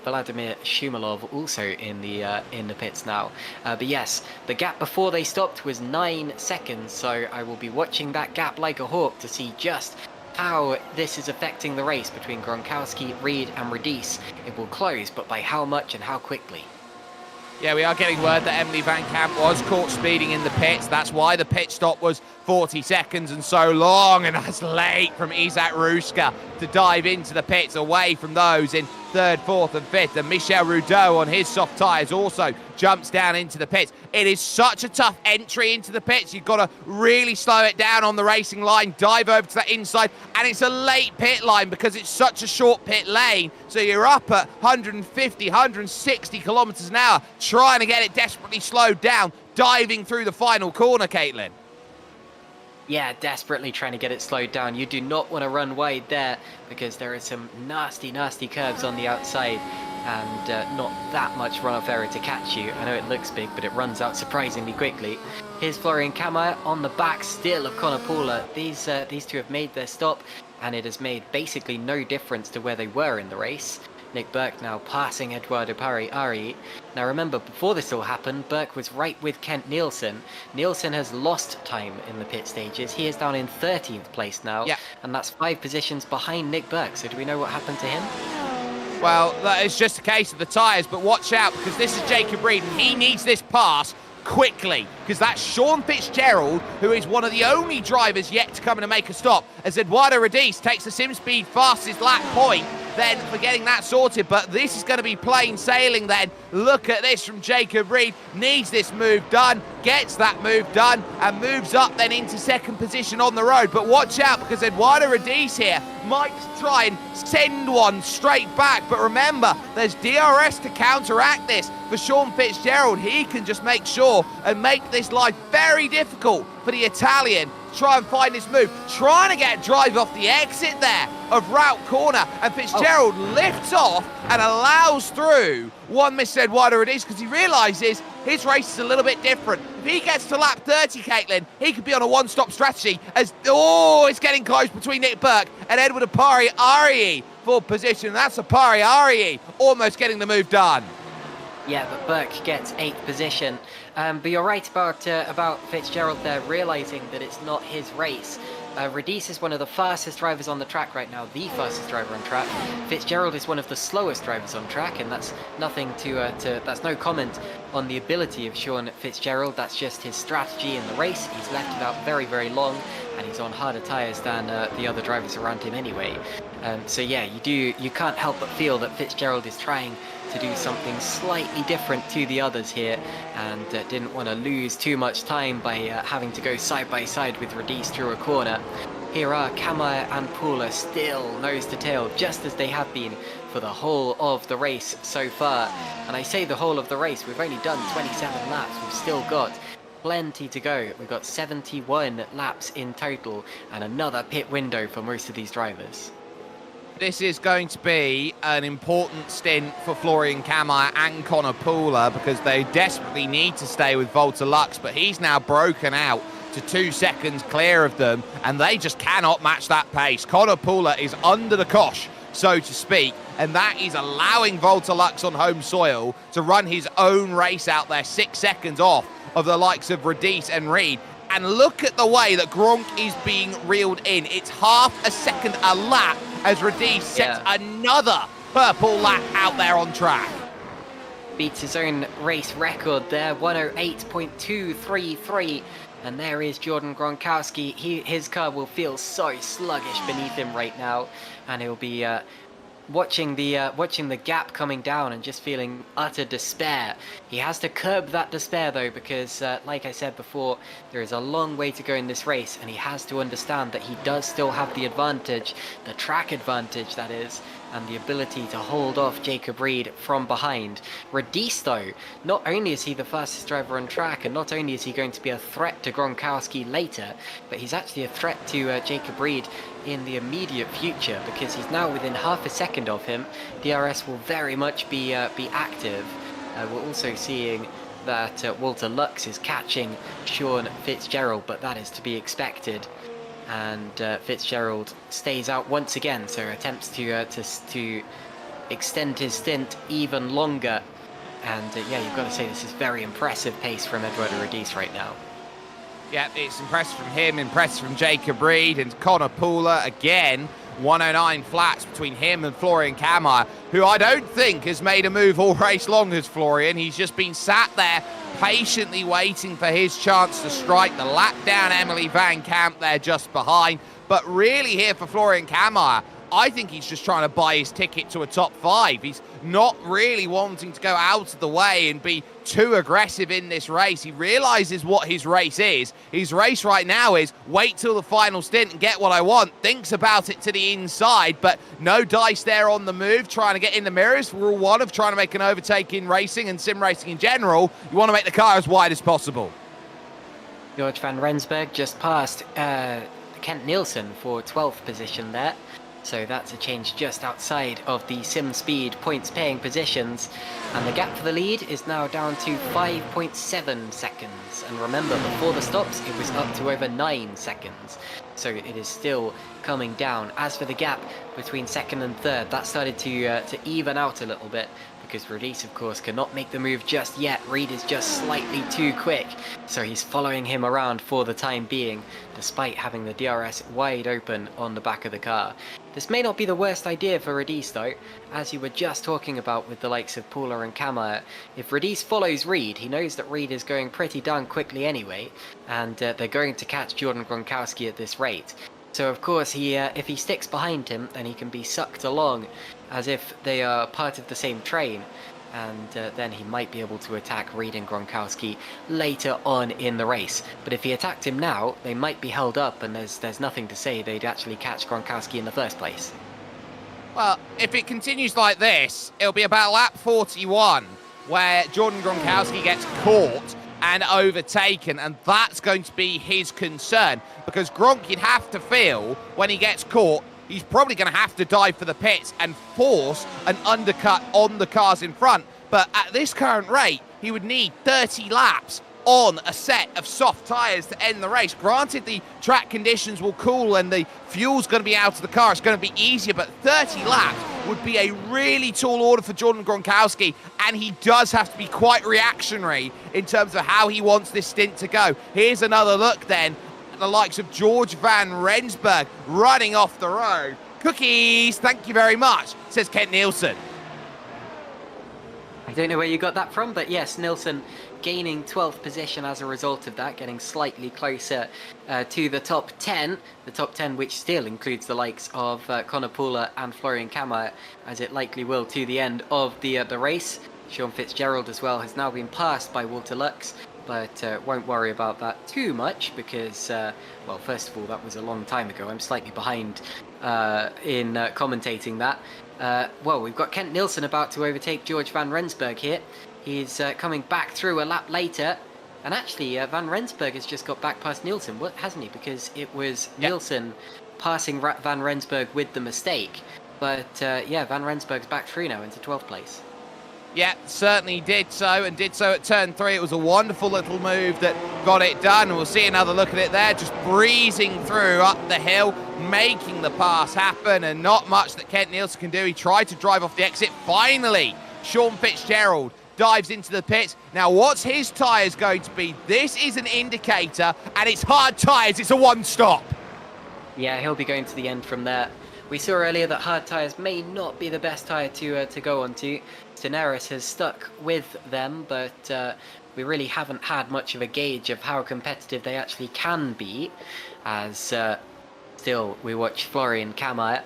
Vladimir Shumilov also in the pits now. But yes, the gap before they stopped was 9 seconds, so I will be watching that gap like a hawk to see just how this is affecting the race between Gronkowski, Reed and Radice. It will close, but by how much and how quickly? Yeah, we are getting word that Emily Van Camp was caught speeding in the pits. That's why the pit stop was 40 seconds and so long, and that's late from Isak Ruska to dive into the pits away from those in 3rd, 4th and 5th. And Michel Rudeau on his soft tyres also jumps down into the pits. It is such a tough entry into the pits. You've got to really slow it down on the racing line, dive over to that inside, and it's a late pit line because it's such a short pit lane. So you're up at 150, 160 kilometres an hour, trying to get it desperately slowed down, diving through the final corner, Caitlin. Yeah, desperately trying to get it slowed down. You do not want to run wide there because there are some nasty, nasty curves on the outside and not that much runoff area to catch you. I know it looks big, but it runs out surprisingly quickly. Here's Florian Kammer on the back still of Conor Paula. These two have made their stop, and it has made basically no difference to where they were in the race. Nick Burke now passing Eduardo Pari-Ari. Now remember, before this all happened, Burke was right with Kent Nielsen. Nielsen has lost time in the pit stages. He is down in 13th place now, and that's 5 positions behind Nick Burke. So do we know what happened to him? Well, that is just a case of the tyres, but watch out because this is Jacob Reed and he needs this pass quickly because that's Sean Fitzgerald, who is one of the only drivers yet to come in and make a stop, as Eduardo Radice takes the SimSpeed fastest lap point then for getting that sorted. But this is going to be plain sailing then. Look at this from Jacob Reed. Needs this move done, gets that move done, and moves up then into 2nd position on the road. But watch out because Eduardo Radice here might try and send one straight back. But remember, there's DRS to counteract this for Sean Fitzgerald. He can just make sure and make this life very difficult for the Italian. Try and find this move, trying to get a drive off the exit there of route corner, and Fitzgerald lifts off and allows through one Mr. Eduardo Radice because he realises his race is a little bit different. If he gets to lap 30, Caitlin, he could be on a one-stop strategy as, it's getting close between Nick Burke and Edward Apari-Ari for position. That's Apari-Ari almost getting the move done. Yeah, but Burke gets 8th position. But you're right about Fitzgerald there, realising that it's not his race. Radice is one of the fastest drivers on the track right now, the fastest driver on track. Fitzgerald is one of the slowest drivers on track, and that's nothing that's no comment on the ability of Sean Fitzgerald. That's just his strategy in the race. He's left it out very, very long, and he's on harder tyres than the other drivers around him anyway. So yeah, you can't help but feel that Fitzgerald is trying to do something slightly different to the others here, and didn't want to lose too much time by having to go side by side with Radice through a corner. Here are Kammer and Paula still nose to tail, just as they have been for the whole of the race so far. And I say the whole of the race, we've only done 27 laps, we've still got plenty to go. We've got 71 laps in total, and another pit window for most of these drivers. This is going to be an important stint for Florian Kammer and Conor Paula because they desperately need to stay with Volta Lux, but he's now broken out to 2 seconds clear of them, and they just cannot match that pace. Conor Paula is under the cosh, so to speak, and that is allowing Volta Lux on home soil to run his own race out there 6 seconds off of the likes of Radice and Reed. And look at the way that Gronk is being reeled in. It's half a second a lap as Radice sets another purple lap out there on track. Beats his own race record there, 108.233. And there is Jordan Gronkowski. His car will feel so sluggish beneath him right now, and he'll be watching the gap coming down and just feeling utter despair. He has to curb that despair though, because like I said before, there is a long way to go in this race, and he has to understand that he does still have the advantage, the track advantage that is, and the ability to hold off Jacob Reed from behind. Radice though, not only is he the fastest driver on track, and not only is he going to be a threat to Gronkowski later, but he's actually a threat to Jacob Reed in the immediate future, because he's now within half a second of him. DRS will very much be active. We're also seeing that Walter Lux is catching Sean Fitzgerald, but that is to be expected. And Fitzgerald stays out once again, so attempts to extend his stint even longer. And yeah, you've got to say this is very impressive pace from Eduardo Radice right now. Yeah, it's impressive from him, impressive from Jacob Reed, and Connor Pooler again. 109 flats between him and Florian Kammerer, who I don't think has made a move all race long as Florian. He's just been sat there patiently waiting for his chance to strike. The lap down Emily Van Camp there just behind. But really here for Florian Kammerer, I think he's just trying to buy his ticket to a top 5. He's not really wanting to go out of the way and be too aggressive in this race. He realizes what his race is. His race right now is wait till the final stint and get what I want. Thinks about it to the inside, but no dice there on the move, trying to get in the mirrors. Rule 1 of trying to make an overtake in racing and sim racing in general, you want to make the car as wide as possible. George van Rensburg just passed Kent Nielsen for 12th position there. So that's a change just outside of the sim speed points paying positions. And the gap for the lead is now down to 5.7 seconds. And remember, before the stops, it was up to over 9 seconds. So it is still coming down. As for the gap between second and third, that started to even out a little bit, because Radice, of course, cannot make the move just yet. Reed is just slightly too quick, so he's following him around for the time being, despite having the DRS wide open on the back of the car. This may not be the worst idea for Radice though, as you were just talking about with the likes of Pooler and Kammerer. If Radice follows Reed, he knows that Reed is going pretty darn quickly anyway, and they're going to catch Jordan Gronkowski at this rate. So of course, if he sticks behind him, then he can be sucked along as if they are part of the same train, and then he might be able to attack Reed and Gronkowski later on in the race. But if he attacked him now, they might be held up, and there's nothing to say they'd actually catch Gronkowski in the first place. Well, if it continues like this, it'll be about lap 41 where Jordan Gronkowski gets caught and overtaken, and that's going to be his concern, because Gronk, you'd have to feel when he gets caught, he's probably going to have to dive for the pits and force an undercut on the cars in front. But at this current rate, he would need 30 laps on a set of soft tyres to end the race. Granted, the track conditions will cool and the fuel's going to be out of the car. It's going to be easier, but 30 laps would be a really tall order for Jordan Gronkowski, and he does have to be quite reactionary in terms of how he wants this stint to go. Here's another look then at the likes of George van Rensburg running off the road. Cookies, thank you very much, says Kent Nielsen. I don't know where you got that from, but yes, Nielsen gaining 12th position as a result of that, getting slightly closer to the top 10. The top 10 which still includes the likes of Connor Pooler and Florian Kammerer, as it likely will to the end of the race. Sean Fitzgerald as well has now been passed by Walter Lux, but won't worry about that too much because, well, first of all, that was a long time ago. I'm slightly behind in commentating that. Well, we've got Kent Nielsen about to overtake George van Rensburg here. He's coming back through a lap later. And actually, van Rensburg has just got back past Nielsen, hasn't he? Because it was Nielsen passing van Rensburg with the mistake. But yeah, van Rensburg's back through now into 12th place. Yeah, certainly did so, and did so at turn 3. It was a wonderful little move that got it done. And we'll see another look at it there, just breezing through up the hill, making the pass happen, and not much that Kent Nielsen can do. He tried to drive off the exit. Finally, Sean Fitzgerald dives into the pits. Now, what's his tyres going to be? This is an indicator, and it's hard tyres. It's a one-stop. Yeah, he'll be going to the end from there. We saw earlier that hard tyres may not be the best tyre to go onto. Daenerys has stuck with them, but we really haven't had much of a gauge of how competitive they actually can be, as still we watch Florian come at.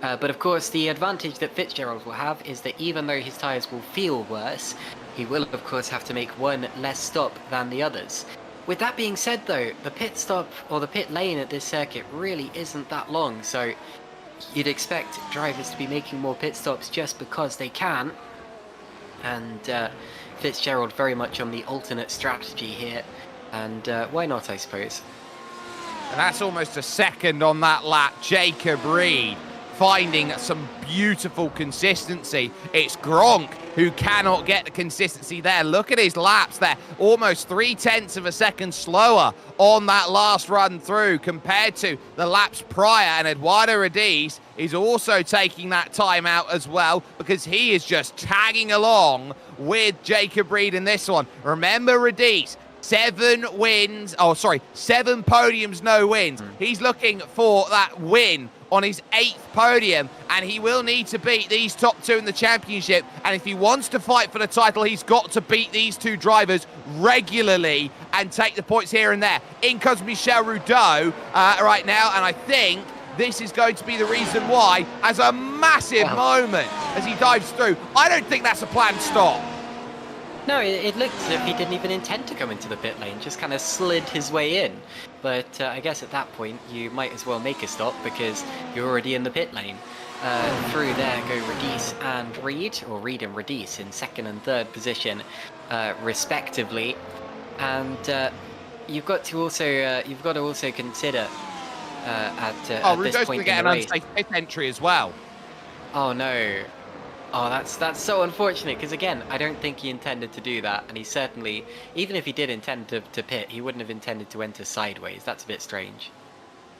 But of course, the advantage that Fitzgerald will have is that even though his tyres will feel worse, he will of course have to make one less stop than the others. With that being said though, the pit stop or the pit lane at this circuit really isn't that long, so you'd expect drivers to be making more pit stops just because they can. And Fitzgerald very much on the alternate strategy here, and why not, I suppose. And that's almost a second on that lap. Jacob Reed finding some beautiful consistency. It's Gronk who cannot get the consistency there. Look at his laps there, almost 0.3 of a second slower on that last run through compared to the laps prior. And Eduardo Radiz is also taking that time out as well, because he is just tagging along with Jacob Reed in this one. Remember Radiz, 7 podiums, no wins. He's looking for that win on his 8th podium, and he will need to beat these top 2 in the championship. And if he wants to fight for the title, he's got to beat these 2 drivers regularly and take the points here and there. In comes Michel Rudeau right now, and I think this is going to be the reason why, as a massive moment as he dives through. I don't think that's a planned stop. No, it looked as if he didn't even intend to come into the pit lane, just kind of slid his way in. But I guess at that point, you might as well make a stop because you're already in the pit lane. Through there go Radice and Reed, or Reed and Radice in 2nd and 3rd position, respectively. And you've got to also consider at this point in the race. Unsafe pit entry as well. Oh no. Oh, that's so unfortunate, because again, I don't think he intended to do that, and he certainly, even if he did intend to pit, he wouldn't have intended to enter sideways. That's a bit strange.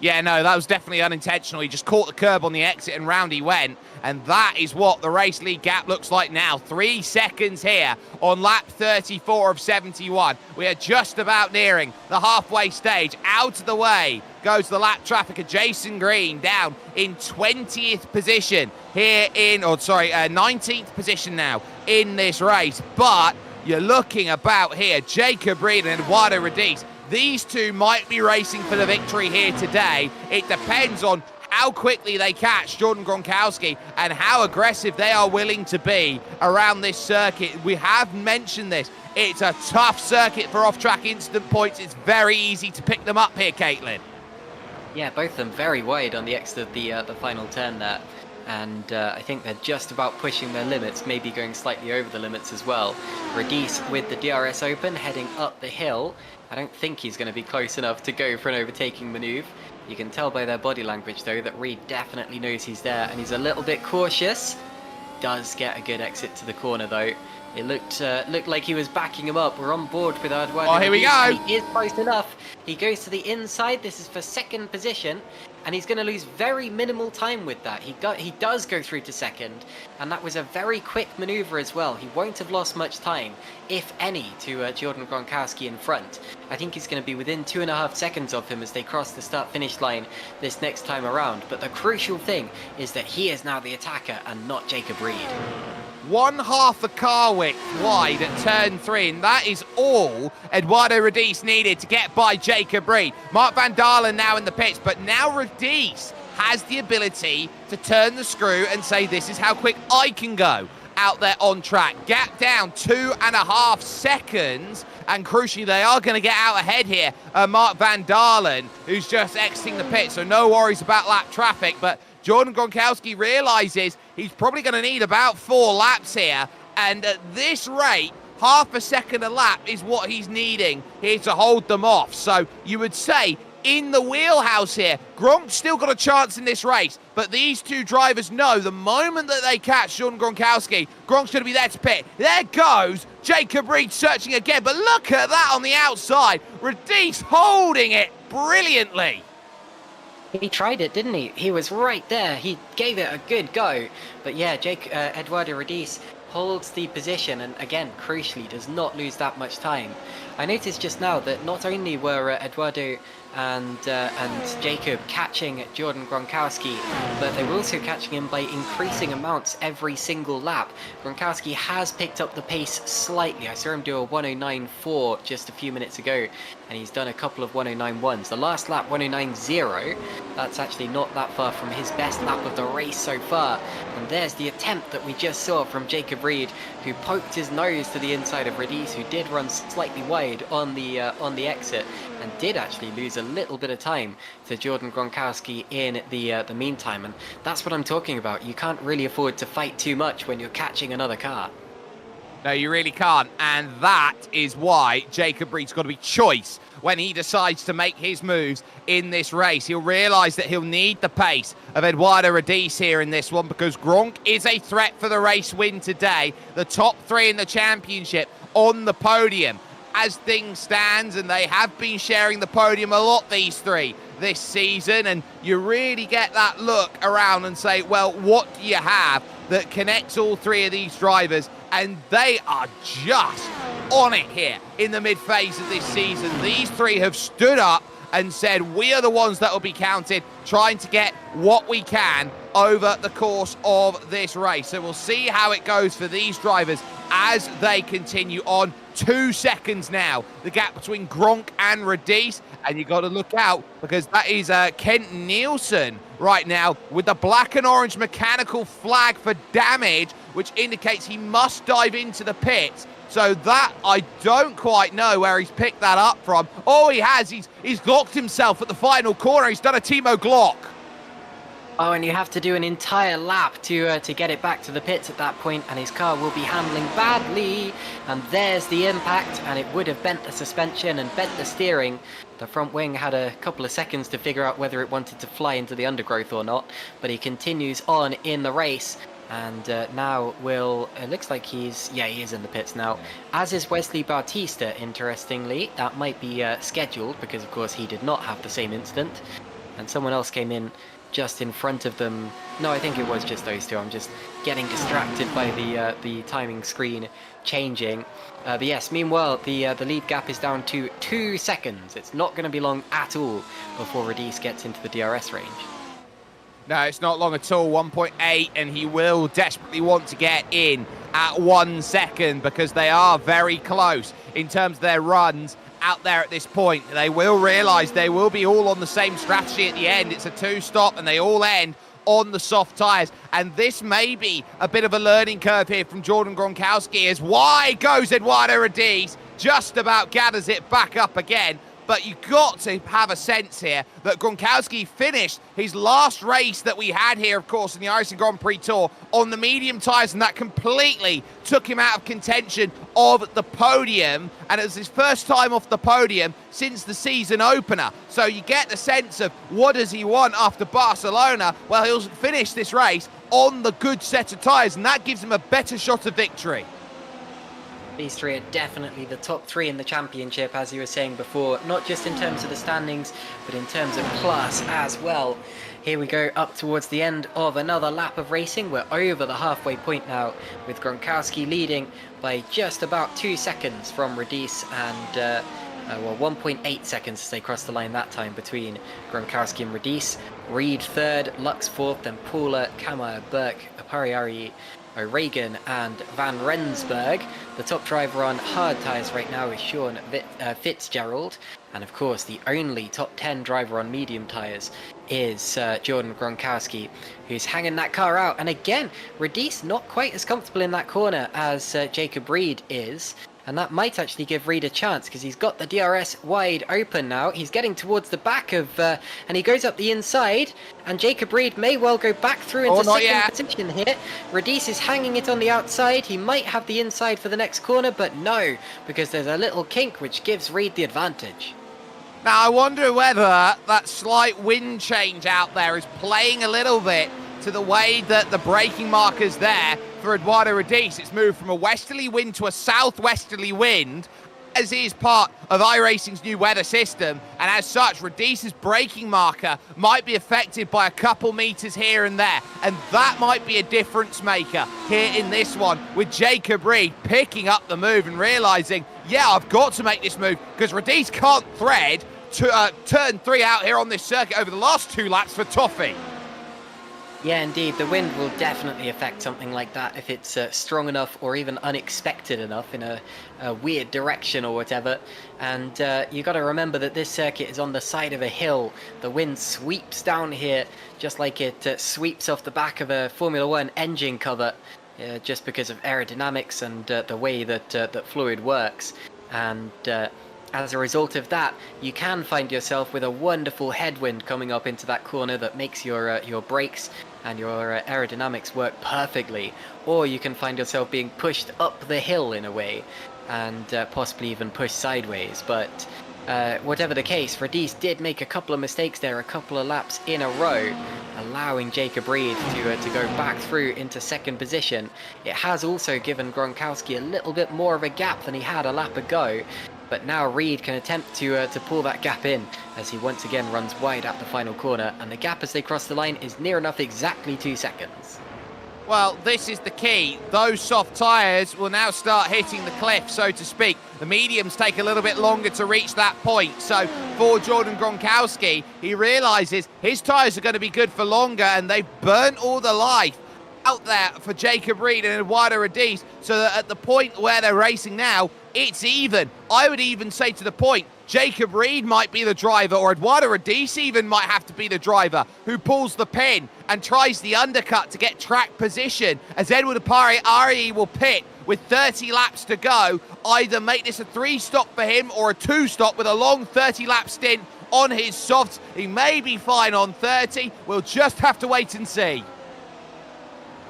Yeah, no, that was definitely unintentional. He just caught the curb on the exit and round he went. And that is what the race lead gap looks like now. 3 seconds here on lap 34 of 71. We are just about nearing the halfway stage. Out of the way goes the lap traffic of Jason Green, down in 20th position here 19th position now in this race. But you're looking about here, Jacob Reed and Eduardo Radiz. These 2 might be racing for the victory here today. It depends on how quickly they catch Jordan Gronkowski and how aggressive they are willing to be around this circuit. We have mentioned this. It's a tough circuit for off-track instant points. It's very easy to pick them up here, Caitlin. Yeah, both of them very wide on the exit of the final turn there. And I think they're just about pushing their limits, maybe going slightly over the limits as well. Radice with the DRS open, heading up the hill. I don't think he's going to be close enough to go for an overtaking maneuver. You can tell by their body language, though, that Reed definitely knows he's there, and he's a little bit cautious. Does get a good exit to the corner, though. It looked like he was backing him up. We're on board with Eduardo. Oh, here we go. He is close enough. He goes to the inside. This is for 2nd position, and he's going to lose very minimal time with that. He does go through to 2nd, and that was a very quick maneuver as well. He won't have lost much time, if any, to Jordan Gronkowski in front. I think he's going to be within 2.5 seconds of him as they cross the start-finish line this next time around. But the crucial thing is that he is now the attacker and not Jacob Reed. 1/2 a car width wide at turn 3, and that is all Eduardo Radice needed to get by Jacob Reed. Mark Van Dalen now in the pits, but now Radice has the ability to turn the screw and say, this is how quick I can go out there on track. Gap down 2.5 seconds, and crucially, they are going to get out ahead here. Mark Van Dalen, who's just exiting the pit, so no worries about lap traffic, but Jordan Gronkowski realizes he's probably going to need about 4 laps here, and at this rate, 0.5 second a lap is what he's needing here to hold them off. So you would say in the wheelhouse here, Gronk's still got a chance in this race, but these 2 drivers know the moment that they catch Jordan Gronkowski, Gronk's going to be there to pit. There goes Jacob Reed searching again, but look at that on the outside. Radice holding it brilliantly. He tried it, didn't he? He was right there. He gave it a good go. But yeah, Eduardo Radice holds the position and, again, crucially, does not lose that much time. I noticed just now that not only were Eduardo and Jacob catching Jordan Gronkowski, but they were also catching him by increasing amounts every single lap. Gronkowski has picked up the pace slightly. I saw him do a 109.4 just a few minutes ago, and he's done a couple of 109.1s. The last lap, 109.0, that's actually not that far from his best lap of the race so far. And there's the attempt that we just saw from Jacob Reed, who poked his nose to the inside of Radice, who did run slightly wide on the exit, and did actually lose a little bit of time to Jordan Gronkowski in the meantime. And that's what I'm talking about. You can't really afford to fight too much when you're catching another car. No, you really can't. And that is why Jacob Reed's got to be choice when he decides to make his moves in this race. He'll realise that he'll need the pace of Eduardo Radice here in this one, because Gronk is a threat for the race win today. The top three in the championship on the podium as things stands, and they have been sharing the podium a lot, these three, this season. And you really get that look around and say, well, what do you have that connects all three of these drivers? And they are just on it here in the mid-phase of this season. These three have stood up and said, we are the ones that will be counted, trying to get what we can over the course of this race. So we'll see how it goes for these drivers as they continue on. 2 seconds now, the gap between Gronk and Radice, and you got to look out, because that is Kent Nielsen right now with the black and orange mechanical flag for damage, which indicates he must dive into the pits. So that, I don't quite know where he's picked that up from. Oh, he has. He's glocked himself at the final corner. He's done a Timo Glock. Oh, and you have to do an entire lap to get it back to the pits at that point, and his car will be handling badly. And there's the impact, and it would have bent the suspension and bent the steering. The front wing had a couple of seconds to figure out whether it wanted to fly into the undergrowth or not, but he continues on in the race. And now it looks like he is in the pits now, as is Wesley Bautista, interestingly. That might be scheduled, because of course he did not have the same incident, and someone else came in just in front of them. No, I think it was just those two. I'm just getting distracted by the timing screen changing. But yes, meanwhile, the lead gap is down to 2 seconds. It's not going to be long at all before Radice gets into the DRS range. No, it's not long at all, 1.8, and he will desperately want to get in at 1 second, because they are very close in terms of their runs out there at this point. They will realise they will be all on the same strategy at the end. It's a two-stop, and they all end on the soft tyres. And this may be a bit of a learning curve here from Jordan Gronkowski, as wide goes Eduardo Radice, just about gathers it back up again. But you've got to have a sense here that Gronkowski finished his last race that we had here, of course, in the iRacing Grand Prix Tour on the medium tyres, and that completely took him out of contention of the podium. And it was his first time off the podium since the season opener. So you get the sense of what does he want after Barcelona? Well, he'll finish this race on the good set of tyres, and that gives him a better shot of victory. These three are definitely the top three in the championship, as you were saying before, not just in terms of the standings, but in terms of class as well. Here we go up towards the end of another lap of racing. We're over the halfway point now, with Gronkowski leading by just about 2 seconds from Radice, and 1.8 seconds as they cross the line that time between Gronkowski and Radice. Reed third, Lux fourth, then Paula, Kama, Burke, Apariari, O'Regan and Van Rensburg. The top driver on hard tyres right now is Sean Fitzgerald, and of course the only top 10 driver on medium tyres is Jordan Gronkowski, who's hanging that car out. And again, Radice not quite as comfortable in that corner as Jacob Reed is, and that might actually give Reed a chance, because he's got the DRS wide open now. He's getting towards the back of, and he goes up the inside, and Jacob Reed may well go back through into second position here. Radice is hanging it on the outside. He might have the inside for the next corner, but no, because there's a little kink which gives Reed the advantage. Now, I wonder whether that slight wind change out there is playing a little bit to the way that the braking marker's there for Eduardo Radice. It's moved from a westerly wind to a southwesterly wind. as is part of iRacing's new weather system, and as such, Radice's braking marker might be affected by a couple meters here and there, and that might be a difference maker here in this one, with Jacob Reed picking up the move and realizing, yeah, I've got to make this move, because Radice can't thread to turn 3 out here on this circuit over the last 2 laps for Toffee. Yeah, indeed. The wind will definitely affect something like that if it's strong enough or even unexpected enough in a weird direction or whatever. And you got to remember that this circuit is on the side of a hill. The wind sweeps down here just like it sweeps off the back of a Formula One engine cover, just because of aerodynamics and the way that that fluid works. And as a result of that, you can find yourself with a wonderful headwind coming up into that corner that makes your brakes and your aerodynamics work perfectly, or you can find yourself being pushed up the hill in a way, and possibly even pushed sideways. But whatever the case, Radice did make a couple of mistakes there, a couple of laps in a row, allowing Jacob Reed to go back through into second position. It has also given Gronkowski a little bit more of a gap than he had a lap ago, but now Reed can attempt to pull that gap in as he once again runs wide at the final corner, and the gap as they cross the line is near enough exactly 2 seconds. Well, this is the key. Those soft tyres will now start hitting the cliff, so to speak. The mediums take a little bit longer to reach that point. So for Jordan Gronkowski, he realises his tyres are going to be good for longer, and they've burnt all the life out there for Jacob Reed and Eduardo Radice, so that at the point where they're racing now, it's even. I would even say to the point, Jacob Reed might be the driver, or Eduardo Radice even might have to be the driver who pulls the pin and tries the undercut to get track position, as Edward Apari will pit with 30 laps to go, either make this a 3-stop for him or a 2-stop with a long 30-lap stint on his softs. He may be fine on 30. We'll just have to wait and see.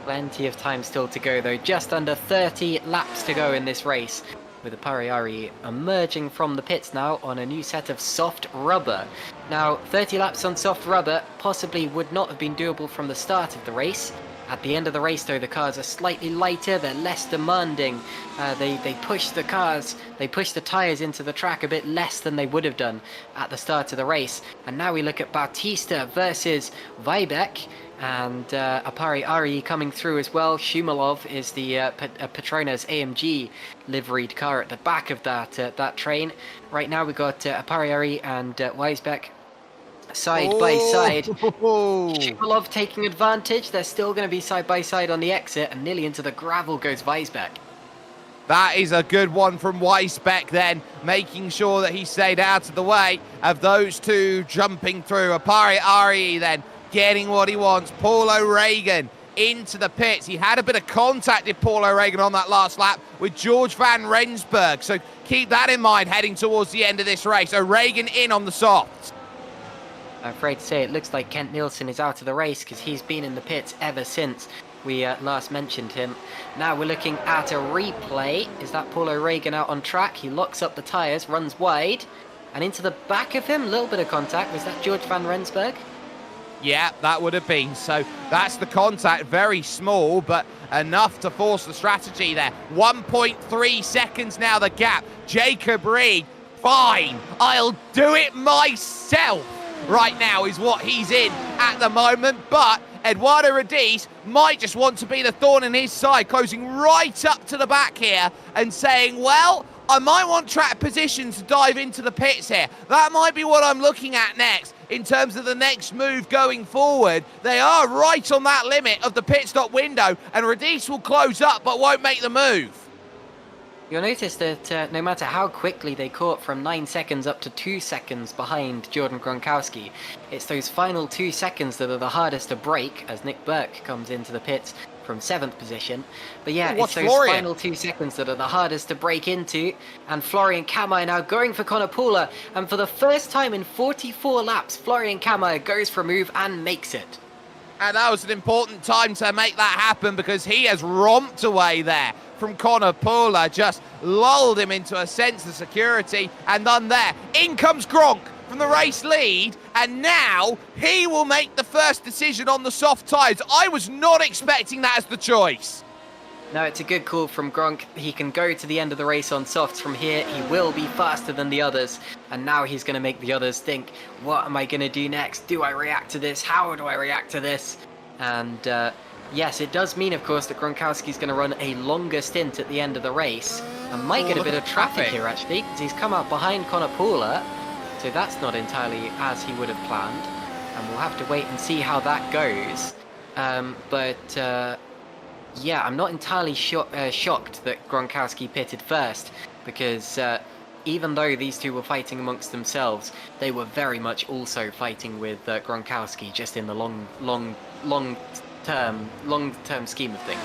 Plenty of time still to go though, just under 30 laps to go in this race, with Apari emerging from the pits now on a new set of soft rubber. Now, 30 laps on soft rubber possibly would not have been doable from the start of the race. At the end of the race though, the cars are slightly lighter, they're less demanding. They push the tyres into the track a bit less than they would have done at the start of the race. And now we look at Bautista versus Weibach, and Apari coming through as well. Shumalov is the Petronas AMG liveried car at the back of that train. Right now we got Apari and Weisbeck side by side. Shumalov taking advantage. They're still going to be side by side on the exit, and nearly into the gravel goes Weisbeck. That is a good one from Weisbeck then, making sure that he stayed out of the way of those two jumping through. Apari then getting what he wants. Paul O'Regan into the pits. He had a bit of contact with Paul O'Regan on that last lap with George van Rensburg, so keep that in mind heading towards the end of this race. O'Regan in on the softs. I'm afraid to say it looks like Kent Nielsen is out of the race, because he's been in the pits ever since we last mentioned him. Now we're looking at a replay. Is that Paul O'Regan out on track? He locks up the tyres, runs wide, and into the back of him, a little bit of contact. Was that George van Rensburg? Yeah, that would have been. So that's the contact, very small, but enough to force the strategy there. 1.3 seconds now the gap. Jacob Reed, fine, I'll do it myself right now is what he's in at the moment. But Eduardo Radice might just want to be the thorn in his side, closing right up to the back here and saying, well, I might want track position to dive into the pits here. That might be what I'm looking at next in terms of the next move going forward. They are right on that limit of the pit stop window, and Radice will close up but won't make the move. You'll notice that no matter how quickly they caught from 9 seconds up to 2 seconds behind Jordan Gronkowski, it's those final 2 seconds that are the hardest to break, as Nick Burke comes into the pits from 7th position. But yeah, it's those final 2 seconds that are the hardest to break into. And Florian Kamai now going for Conor Pula, and for the first time in 44 laps, Florian Kamai goes for a move and makes it. And that was an important time to make that happen, because he has romped away there from Conor Pula, just lulled him into a sense of security, and done there. In comes Gronk from the race lead, and now he will make the first decision on the soft tyres. I was not expecting that as the choice. No, it's a good call from Gronk. He can go to the end of the race on softs from here. He will be faster than the others. And now he's going to make the others think, what am I going to do next? Do I react to this? How do I react to this? And yes, it does mean, of course, that Gronkowski's going to run a longer stint at the end of the race. And might get a bit of traffic here, actually, because he's come out behind Connor Paula. So that's not entirely as he would have planned. And we'll have to wait and see how that goes. Yeah, I'm not entirely shocked that Gronkowski pitted first, because even though these two were fighting amongst themselves, they were very much also fighting with Gronkowski, just in the long-term scheme of things.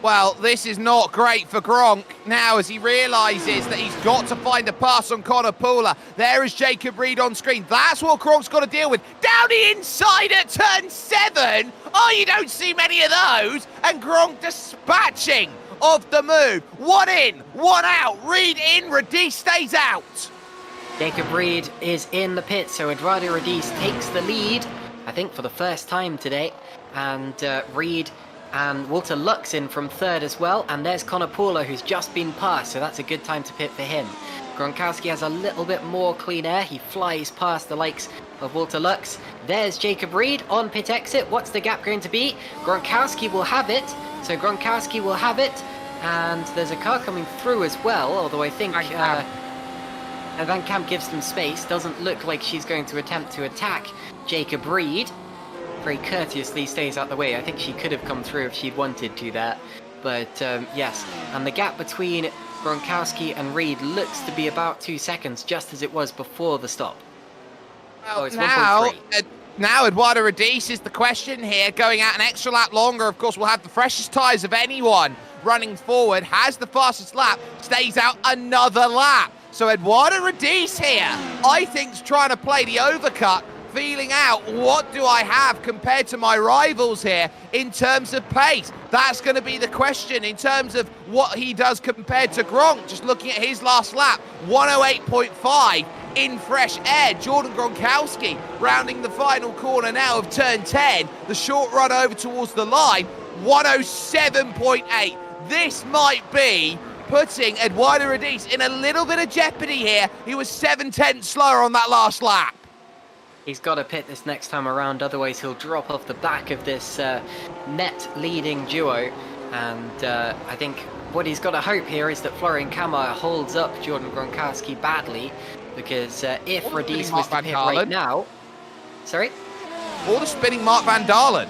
Well, this is not great for Gronk now as he realises that he's got to find a pass on Connor Pooler. There is Jacob Reed on screen. That's what Gronk's got to deal with. Down the inside at turn 7. Oh, you don't see many of those. And Gronk dispatching of the move. One in, one out. Reed in, Radice stays out. Jacob Reed is in the pit, so Eduardo Radice takes the lead, I think for the first time today. And Reed and Walter Lux in from third as well, and there's Connor Paula, who's just been passed, so that's a good time to pit for him. Gronkowski has a little bit more clean air. He flies past the likes of Walter Lux. There's Jacob Reed on pit exit. What's the gap going to be? Gronkowski will have it, and there's a car coming through as well, although I think Van Kamp gives them space. Doesn't look like she's going to attempt to attack Jacob Reed. Very courteously stays out the way. I think she could have come through if she'd wanted to there. But yes, and the gap between Gronkowski and Reed looks to be about 2 seconds, just as it was before the stop. Well, it's now 1.3. Now Eduardo Radice is the question here, going out an extra lap longer. Of course, we'll have the freshest tyres of anyone running forward, has the fastest lap, stays out another lap. So Eduardo Radice here, I think, is trying to play the overcut, feeling out what do I have compared to my rivals here in terms of pace. That's going to be the question in terms of what he does compared to Gronk. Just looking at his last lap, 108.5 in fresh air. Jordan Gronkowski rounding the final corner now of turn 10. The short run over towards the line, 107.8. This might be putting Eduardo Radice in a little bit of jeopardy here. He was 7/10 slower on that last lap. He's got to pit this next time around, otherwise he'll drop off the back of this net leading duo. And I think what he's got to hope here is that Florian Kammerer holds up Jordan Gronkowski badly, because if Radice was to pit right now... Sorry? Or the spinning Mark Van Dalen.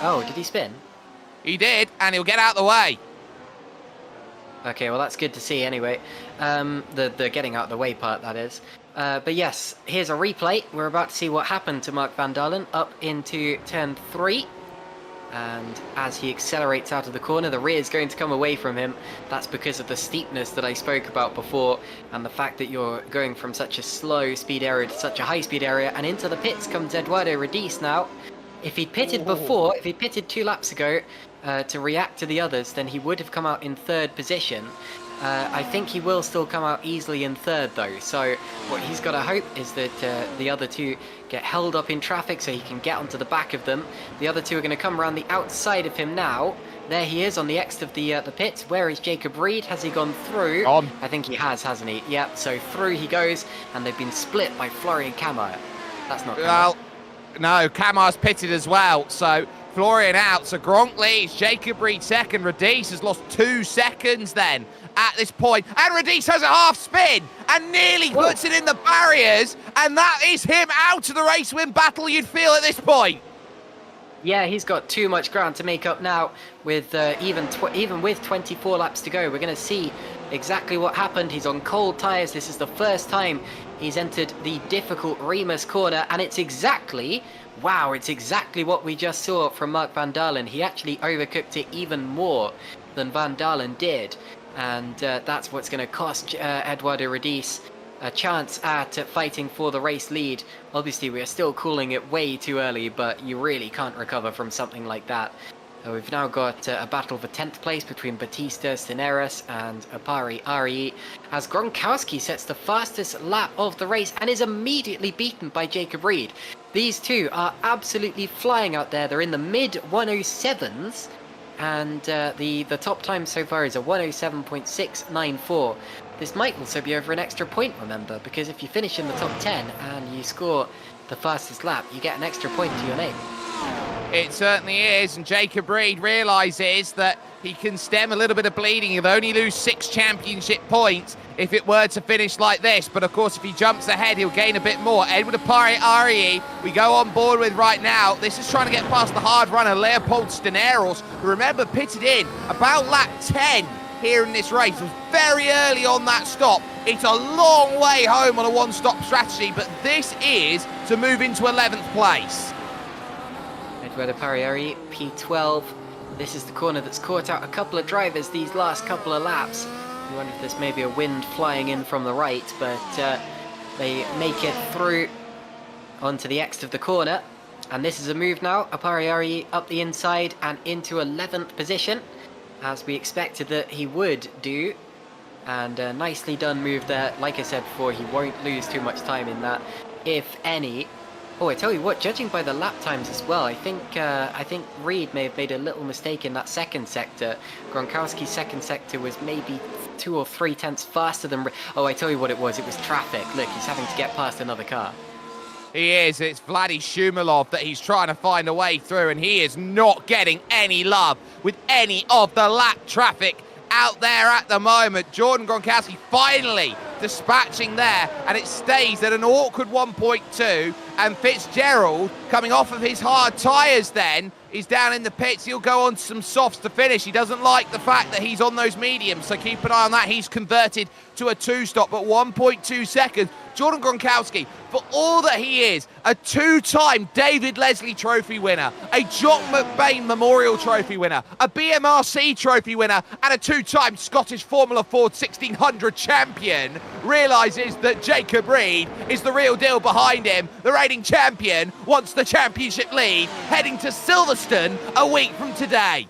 Oh, did he spin? He did, and he'll get out of the way. Okay, well that's good to see anyway. The getting out of the way part, that is. But yes, here's a replay. We're about to see what happened to Mark Van Dalen up into turn 3. And as he accelerates out of the corner, the rear is going to come away from him. That's because of the steepness that I spoke about before, and the fact that you're going from such a slow speed area to such a high speed area. And into the pits comes Eduardo Radice now. If he'd pitted before, if he pitted 2 laps ago to react to the others, then he would have come out in 3rd position. I think he will still come out easily in 3rd though, so what he's got to hope is that the other two get held up in traffic so he can get onto the back of them. The other two are going to come around the outside of him now. There he is on the exit of the pits. Where is Jacob Reed? Has he gone through? I think he has, hasn't he? Yep, so through he goes, and they've been split by Florian Kammerer. That's not Well, no, Kammerer's pitted as well, so Florian out. So Gronk leads, Jacob Reed second. Radice has lost 2 seconds then at this point. And Radice has a half spin and nearly puts it in the barriers. And that is him out of the race win battle, you'd feel at this point. Yeah, he's got too much ground to make up now with even with 24 laps to go. We're going to see exactly what happened. He's on cold tyres. This is the first time he's entered the difficult Remus corner, and it's exactly what we just saw from Mark Van Dalen. He actually overcooked it even more than Van Dalen did, and that's what's going to cost Eduardo Radice a chance at fighting for the race lead. Obviously, we are still calling it way too early, but you really can't recover from something like that. We've now got a battle for 10th place between Batista Cineras and Apari Ari, as Gronkowski sets the fastest lap of the race and is immediately beaten by Jacob Reed. These two are absolutely flying out there. They're in the mid 107s, and the top time so far is a 107.694. This might also be over an extra point, remember, because if you finish in the top 10 and you score the fastest lap, you get an extra point to your name. It certainly is, and Jacob Reed realises that he can stem a little bit of bleeding. He'll only lose 6 championship points if it were to finish like this. But of course, if he jumps ahead, he'll gain a bit more. Edward Apari we go on board with right now. This is trying to get past the hard runner, Leopold Steneros, who remember pitted in about lap 10 here in this race. It was very early on that stop. It's a long way home on a one-stop strategy, but this is to move into 11th place. Edward Apari, P12. This is the corner that's caught out a couple of drivers these last couple of laps. I wonder if there's maybe a wind flying in from the right, but they make it through onto the X of the corner. And this is a move now. Apari up the inside and into 11th position, as we expected that he would do. And a nicely done move there. Like I said before, he won't lose too much time in that, if any. Oh, I tell you what, judging by the lap times as well, I think Reed may have made a little mistake in that second sector. Gronkowski's second sector was maybe 2 or 3 tenths faster than... Oh, I tell you what it was traffic. Look, he's having to get past another car. He is. It's Vladdy Shumilov that he's trying to find a way through, and he is not getting any love with any of the lap traffic out there at the moment. Jordan Gronkowski finally dispatching there, and it stays at an awkward 1.2, and Fitzgerald, coming off of his hard tyres then, is down in the pits. He'll go on some softs to finish. He doesn't like the fact that he's on those mediums, so keep an eye on that. He's converted to a 2-stop, but 1.2 seconds. Jordan Gronkowski, for all that he is, a 2-time David Leslie Trophy winner, a Jock McBain Memorial Trophy winner, a BMRC Trophy winner, and a 2-time Scottish Formula Ford 1600 champion, realises that Jacob Reed is the real deal behind him. The reigning champion wants the championship lead, heading to Silverstone a week from today.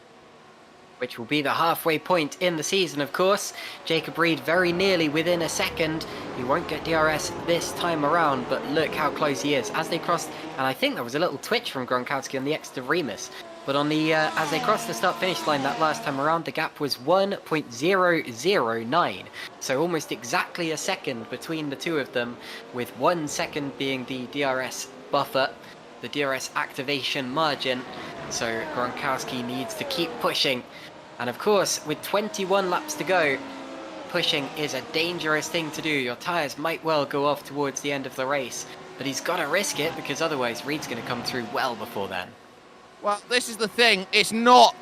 Which will be the halfway point in the season, of course. Jacob Reed very nearly within a second. He won't get DRS this time around, but look how close he is. As they crossed, and I think there was a little twitch from Gronkowski on the X to Remus, but on the as they crossed the start-finish line that last time around, the gap was 1.009. So almost exactly a second between the two of them, with 1 second being the DRS buffer, the DRS activation margin. So Gronkowski needs to keep pushing. And of course, with 21 laps to go, pushing is a dangerous thing to do. Your tyres might well go off towards the end of the race, but he's got to risk it, because otherwise Reed's going to come through well before then. Well, this is the thing. It's not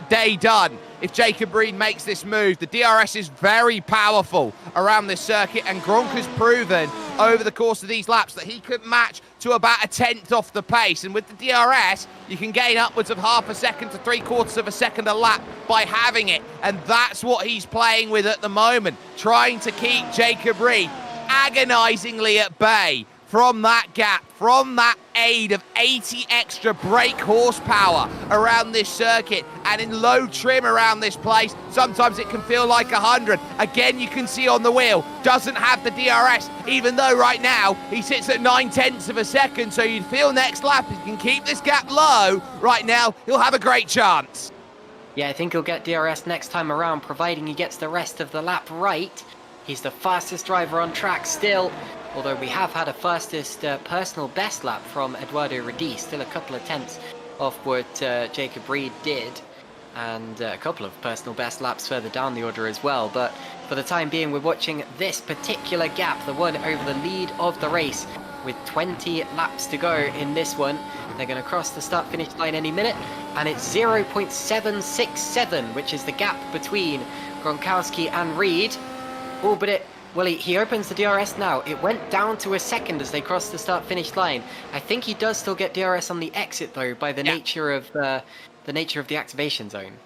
day done if Jacob Reed makes this move. The DRS is very powerful around this circuit, and Gronk has proven over the course of these laps that he could match to about a 10th off the pace. And with the DRS, you can gain upwards of half a second to 3/4 of a second a lap by having it. And that's what he's playing with at the moment, trying to keep Jacob Reed agonisingly at bay from that gap, from that aid of 80 extra brake horsepower around this circuit, and in low trim around this place, sometimes it can feel like 100. Again, you can see on the wheel, doesn't have the DRS, even though right now he sits at 9/10 of a second, so you'd feel next lap, if he can keep this gap low right now, he'll have a great chance. Yeah, I think he'll get DRS next time around, providing he gets the rest of the lap right. He's the fastest driver on track still, although we have had a fastest personal best lap from Eduardo Radice, still a couple of tenths off what Jacob Reed did, and a couple of personal best laps further down the order as well. But for the time being, we're watching this particular gap, the one over the lead of the race, with 20 laps to go in this one. They're going to cross the start-finish line any minute, and it's 0.767, which is the gap between Gronkowski and Reed. Oh, but well, he opens the DRS now. It went down to a second as they crossed the start-finish line. I think he does still get DRS on the exit, though, by the nature of the activation zone.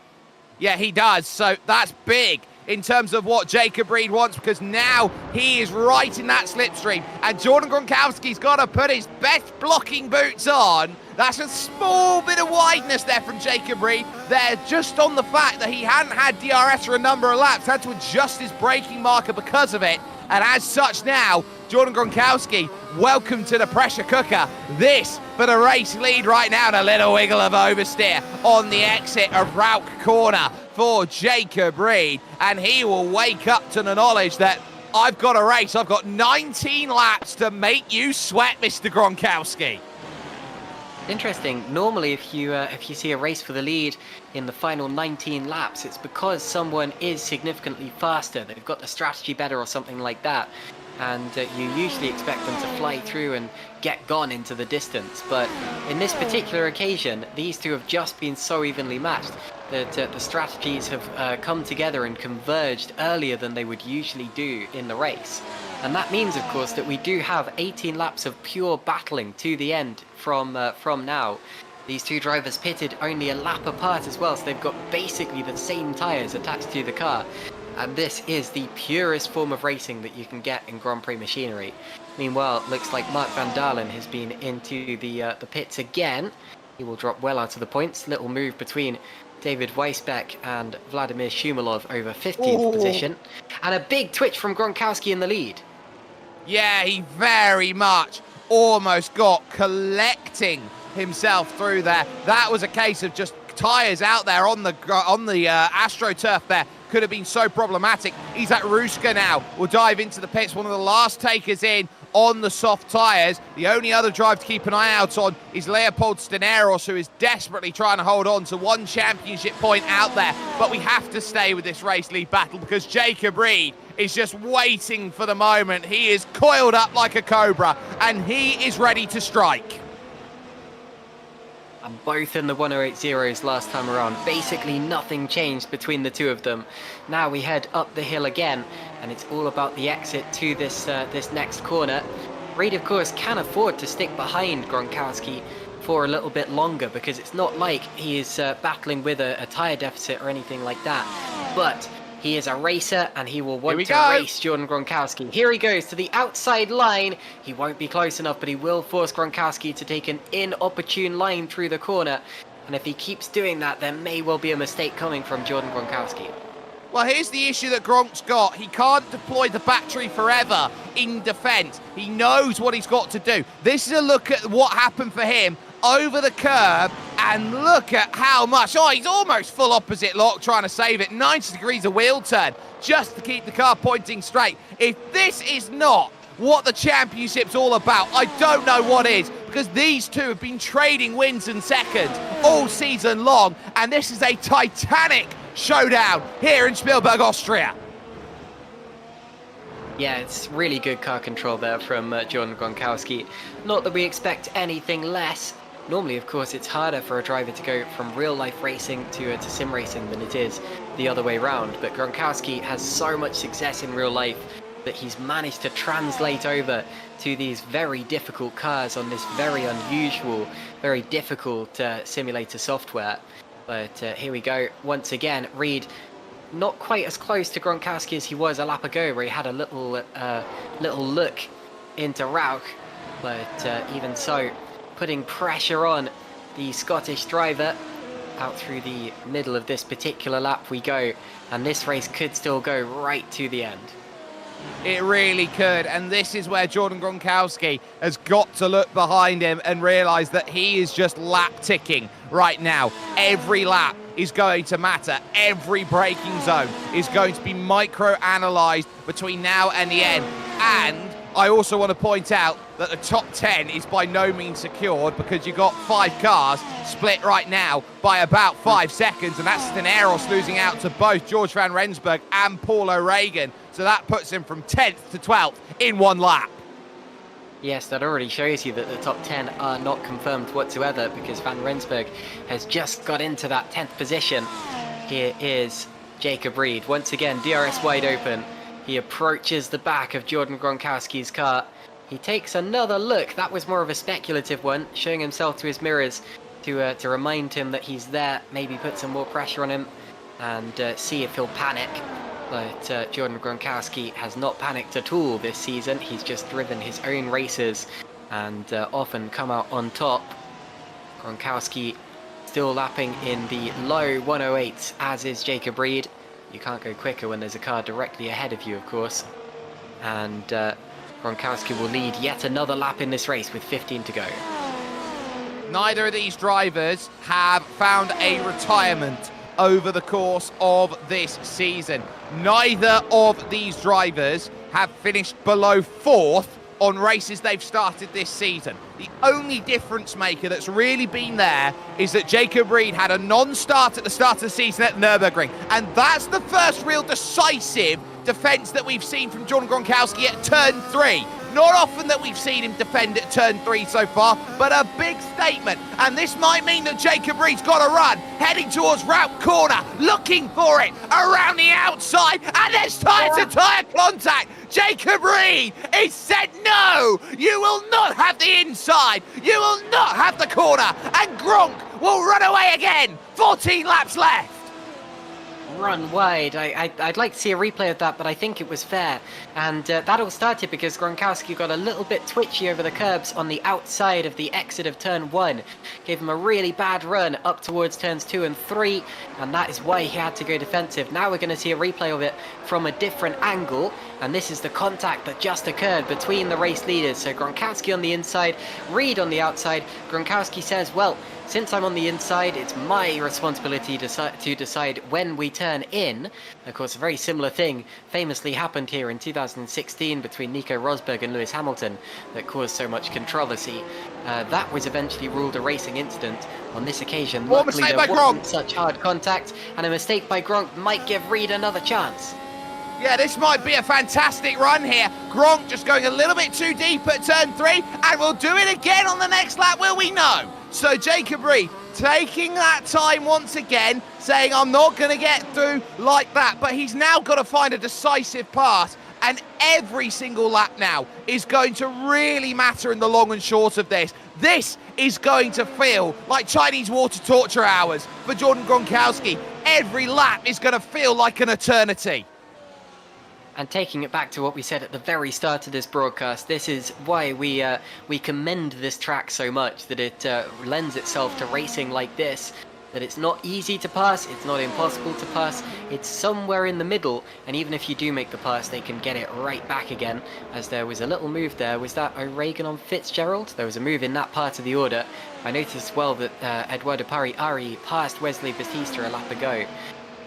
Yeah, he does. So that's big in terms of what Jacob Reed wants, because now he is right in that slipstream, and Jordan Gronkowski's got to put his best blocking boots on. That's a small bit of wideness there from Jacob Reed. There, just on the fact that he hadn't had DRS for a number of laps, had to adjust his braking marker because of it. And as such now, Jordan Gronkowski, welcome to the pressure cooker. This for the race lead right now, and a little wiggle of oversteer on the exit of Rauch Corner for Jacob Reed. And he will wake up to the knowledge that I've got a race. I've got 19 laps to make you sweat, Mr. Gronkowski. Interesting. Normally, if you see a race for the lead in the final 19 laps, it's because someone is significantly faster. They've got the strategy better or something like that. And you usually expect them to fly through and get gone into the distance. But in this particular occasion, these two have just been so evenly matched that the strategies have come together and converged earlier than they would usually do in the race. And that means, of course, that we do have 18 laps of pure battling to the end from now. These two drivers pitted only a lap apart as well, so they've got basically the same tyres attached to the car. And this is the purest form of racing that you can get in Grand Prix machinery. Meanwhile, looks like Mark van Dalen has been into the pits again. He will drop well out of the points. Little move between David Weisbeck and Vladimir Shumilov over 15th position. And a big twitch from Gronkowski in the lead. Yeah, he very much almost got collecting himself through there. That was a case of just tyres out there on the AstroTurf there. Could have been so problematic. He's at Ruska now. We'll dive into the pits. One of the last takers in on the soft tyres. The only other drive to keep an eye out on is Leopold Steneros, who is desperately trying to hold on to one championship point out there. But we have to stay with this race lead battle because Jacob Reed is just waiting for the moment. He is coiled up like a cobra and he is ready to strike. And both in the 108.0s last time around. Basically nothing changed between the two of them. Now we head up the hill again, and it's all about the exit to this next corner. Reed, of course, can afford to stick behind Gronkowski for a little bit longer because it's not like he is battling with a tyre deficit or anything like that. But he is a racer, and he will want to race Jordan Gronkowski. Here he goes to the outside line. He won't be close enough, but he will force Gronkowski to take an inopportune line through the corner. And if he keeps doing that, there may well be a mistake coming from Jordan Gronkowski. Well, here's the issue that Gronk's got. He can't deploy the battery forever in defence. He knows what he's got to do. This is a look at what happened for him over the curb, and look at how much. Oh, he's almost full opposite lock trying to save it. 90 degrees of wheel turn just to keep the car pointing straight. If this is not what the championship's all about, I don't know what is, because these two have been trading wins and seconds all season long, and this is a titanic showdown here in Spielberg, Austria. Yeah, it's really good car control there from Jordan Gronkowski. Not that we expect anything less. Normally, of course, it's harder for a driver to go from real-life racing to sim racing than it is the other way round. But Gronkowski has so much success in real life that he's managed to translate over to these very difficult cars on this very unusual, very difficult simulator software. But here we go. Once again, Reed not quite as close to Gronkowski as he was a lap ago, where he had a little look into Rauch. But even so, putting pressure on the Scottish driver. Out through the middle of this particular lap we go, and this race could still go right to the end. It really could, and this is where Jordan Gronkowski has got to look behind him and realise that he is just lap ticking right now. Every lap is going to matter. Every braking zone is going to be micro-analysed between now and the end. And I also want to point out that the top 10 is by no means secured, because you've got 5 cars split right now by about 5 seconds, and that's Steneros losing out to both George van Rensburg and Paul O'Regan. So that puts him from 10th to 12th in one lap. Yes, that already shows you that the top 10 are not confirmed whatsoever, because Van Rensburg has just got into that 10th position. Here is Jacob Reed. Once again, DRS wide open. He approaches the back of Jordan Gronkowski's car. He takes another look. That was more of a speculative one, showing himself to his mirrors to remind him that he's there, maybe put some more pressure on him and see if he'll panic. But Jordan Gronkowski has not panicked at all this season. He's just driven his own races and often come out on top. Gronkowski still lapping in the low 108s, as is Jacob Reed. You can't go quicker when there's a car directly ahead of you, of course. And Gronkowski will lead yet another lap in this race with 15 to go. Neither of these drivers have found a retirement over the course of this season. Neither of these drivers have finished below 4th on races they've started this season. The only difference maker that's really been there is that Jacob Reed had a non-start at the start of the season at Nürburgring, and that's the first real decisive defence that we've seen from Jordan Gronkowski at turn 3. Not often that we've seen him defend at turn 3 so far, but a big statement. And this might mean that Jacob Reed's got to run, heading towards route corner, looking for it around the outside, and there's tyre-to-tyre contact. Jacob Reed is said, no, you will not have the inside, you will not have the corner, and Gronk will run away again. 14 laps left. Run wide. I'd like to see a replay of that, but I think it was fair. And that all started because Gronkowski got a little bit twitchy over the curbs on the outside of the exit of turn 1. Gave him a really bad run up towards turns 2 and 3, and that is why he had to go defensive. Now we're going to see a replay of it from a different angle, and this is the contact that just occurred between the race leaders. So Gronkowski on the inside, Reed on the outside. Gronkowski says, well, since I'm on the inside, it's my responsibility to decide when we turn in. Of course, a very similar thing famously happened here in 2016 between Nico Rosberg and Lewis Hamilton that caused so much controversy. That was eventually ruled a racing incident. On this occasion, luckily there wasn't such hard contact, and a mistake by Gronk might give Reed another chance. Yeah, this might be a fantastic run here. Gronk just going a little bit too deep at turn 3, and we'll do it again on the next lap, will we? No. So Jacob Reed taking that time once again, saying I'm not going to get through like that, but he's now got to find a decisive pass, and every single lap now is going to really matter in the long and short of this. This is going to feel like Chinese water torture hours for Jordan Gronkowski. Every lap is going to feel like an eternity. And taking it back to what we said at the very start of this broadcast, this is why we commend this track so much, that it lends itself to racing like this, that it's not easy to pass, it's not impossible to pass, it's somewhere in the middle, and even if you do make the pass, they can get it right back again, as there was a little move there. Was that O'Regan on Fitzgerald? There was a move in that part of the order. I noticed as well that Eduardo Pari passed Wesley Batista a lap ago.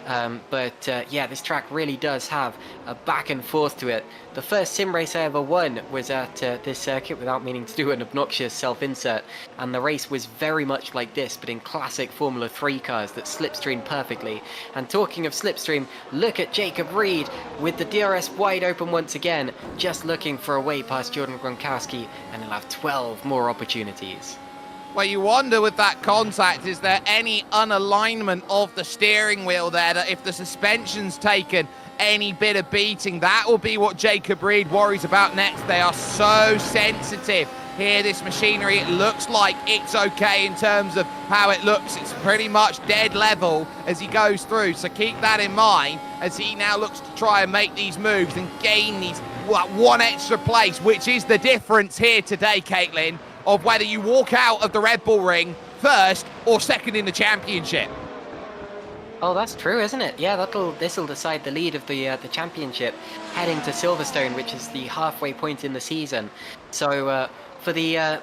Yeah, this track really does have a back and forth to it. The first sim race I ever won was at this circuit, without meaning to do an obnoxious self-insert, and the race was very much like this, but in classic Formula 3 cars that slipstream perfectly. And talking of slipstream, look at Jacob Reed with the DRS wide open once again, just looking for a way past Jordan Gronkowski, and he'll have 12 more opportunities. Well, you wonder with that contact, is there any unalignment of the steering wheel there, that if the suspension's taken any bit of beating, that will be what Jacob Reed worries about next. They are so sensitive here, this machinery. It looks like it's okay in terms of how it looks. It's pretty much dead level as he goes through, so keep that in mind as he now looks to try and make these moves and gain these one extra place, which is the difference here today, Caitlin, of whether you walk out of the Red Bull Ring first or second in the championship. Oh, that's true, isn't it? Yeah, this'll decide the lead of the championship, heading to Silverstone, which is the halfway point in the season. So for the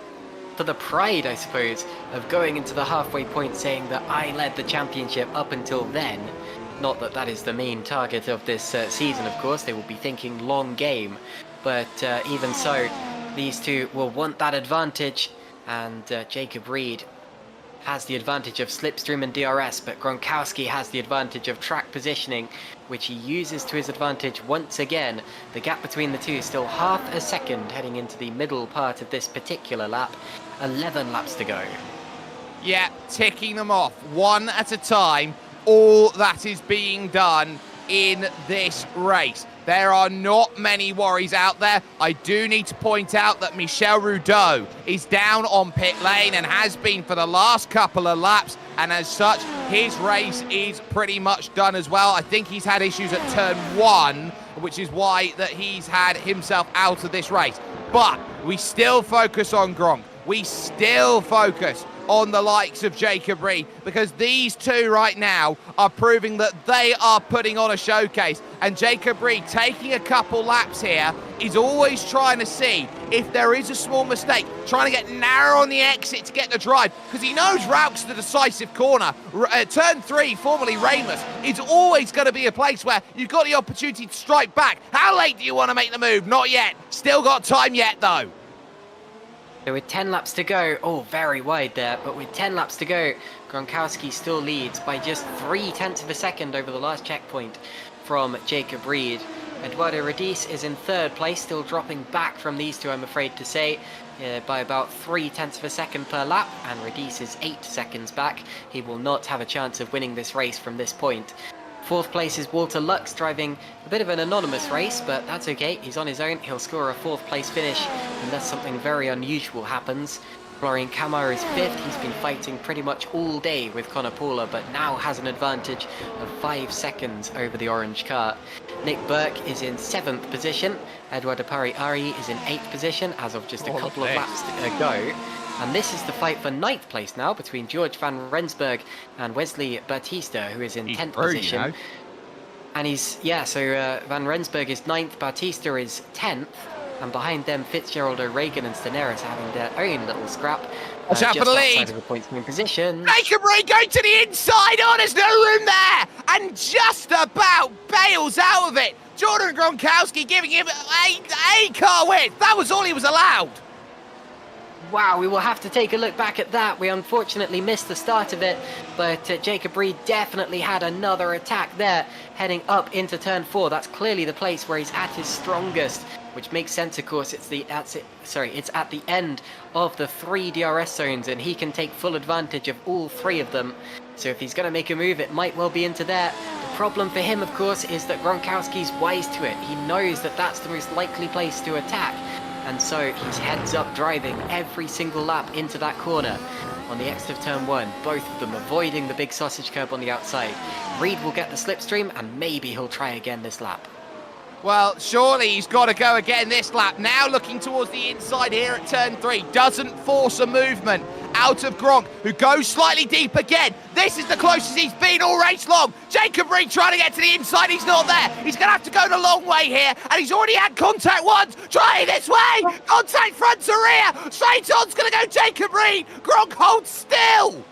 pride, I suppose, of going into the halfway point saying that I led the championship up until then, not that that is the main target of this season, of course, they will be thinking long game, but even so, these two will want that advantage, and Jacob Reed has the advantage of slipstream and DRS, but Gronkowski has the advantage of track positioning, which he uses to his advantage once again. The gap between the two is still half a second heading into the middle part of this particular lap. 11 laps to go. Yeah, ticking them off one at a time. All that is being done in this race. There are not many worries out there. I do need to point out that Michel Rudeau is down on pit lane and has been for the last couple of laps, and as such, his race is pretty much done as well. I think he's had issues at turn 1, which is why that he's had himself out of this race. But we still focus on Gronk. We still focus on the likes of Jacob Reed, because these two right now are proving that they are putting on a showcase. And Jacob Reed, taking a couple laps here, is always trying to see if there is a small mistake, trying to get narrow on the exit to get the drive, because he knows Rauch's the decisive corner. Turn 3, formerly Ramus, is always going to be a place where you've got the opportunity to strike back. How late do you want to make the move? Not yet. Still got time yet, though. So with 10 laps to go, oh, very wide there, but with 10 laps to go, Gronkowski still leads by just 0.3 of a second over the last checkpoint from Jacob Reed. Eduardo Radice is in third place, still dropping back from these two, I'm afraid to say, by about 0.3 of a second per lap, and Radice is 8 seconds back. He will not have a chance of winning this race from this point. Fourth place is Walter Lux, driving a bit of an anonymous race, but that's okay. He's on his own. He'll score a fourth place finish unless something very unusual happens. Florian Kamar is fifth. He's been fighting pretty much all day with Conor Paula, but now has an advantage of 5 seconds over the orange car. Nick Burke is in 7th position. Eduardo Pari-Ari is in 8th position as of just a couple of laps to go. And this is the fight for 9th place now between George van Rensburg and Wesley Batista, who is in 10th position. You know. And Van Rensburg is 9th, Batista is 10th, and behind them Fitzgerald, O'Regan and Staneris having their own little scrap. Watch out for the lead! Of the points position. Jacob Reed going to the inside, oh, there's no room there! And just about bails out of it. Jordan Gronkowski giving him a car width. That was all he was allowed. Wow, we will have to take a look back at that. We unfortunately missed the start of it, but Jacob Reed definitely had another attack there, heading up into turn 4. That's clearly the place where he's at his strongest, which makes sense, of course. It's at the end of the 3 DRS zones, and he can take full advantage of all 3 of them. So if he's going to make a move, it might well be into there. The problem for him, of course, is that Gronkowski's wise to it. He knows that that's the most likely place to attack. And so he's heads up driving every single lap into that corner on the exit of turn 1, both of them avoiding the big sausage curb on the outside. Reed will get the slipstream and maybe he'll try again this lap. Well, surely he's got to go again this lap. Now looking towards the inside here at turn 3. Doesn't force a movement out of Gronk, who goes slightly deep again. This is the closest he's been all race long. Jacob Reed trying to get to the inside. He's not there. He's going to have to go the long way here. And he's already had contact once. Try this way. Contact front to rear. Straight on's going to go Jacob Reed. Gronk holds still.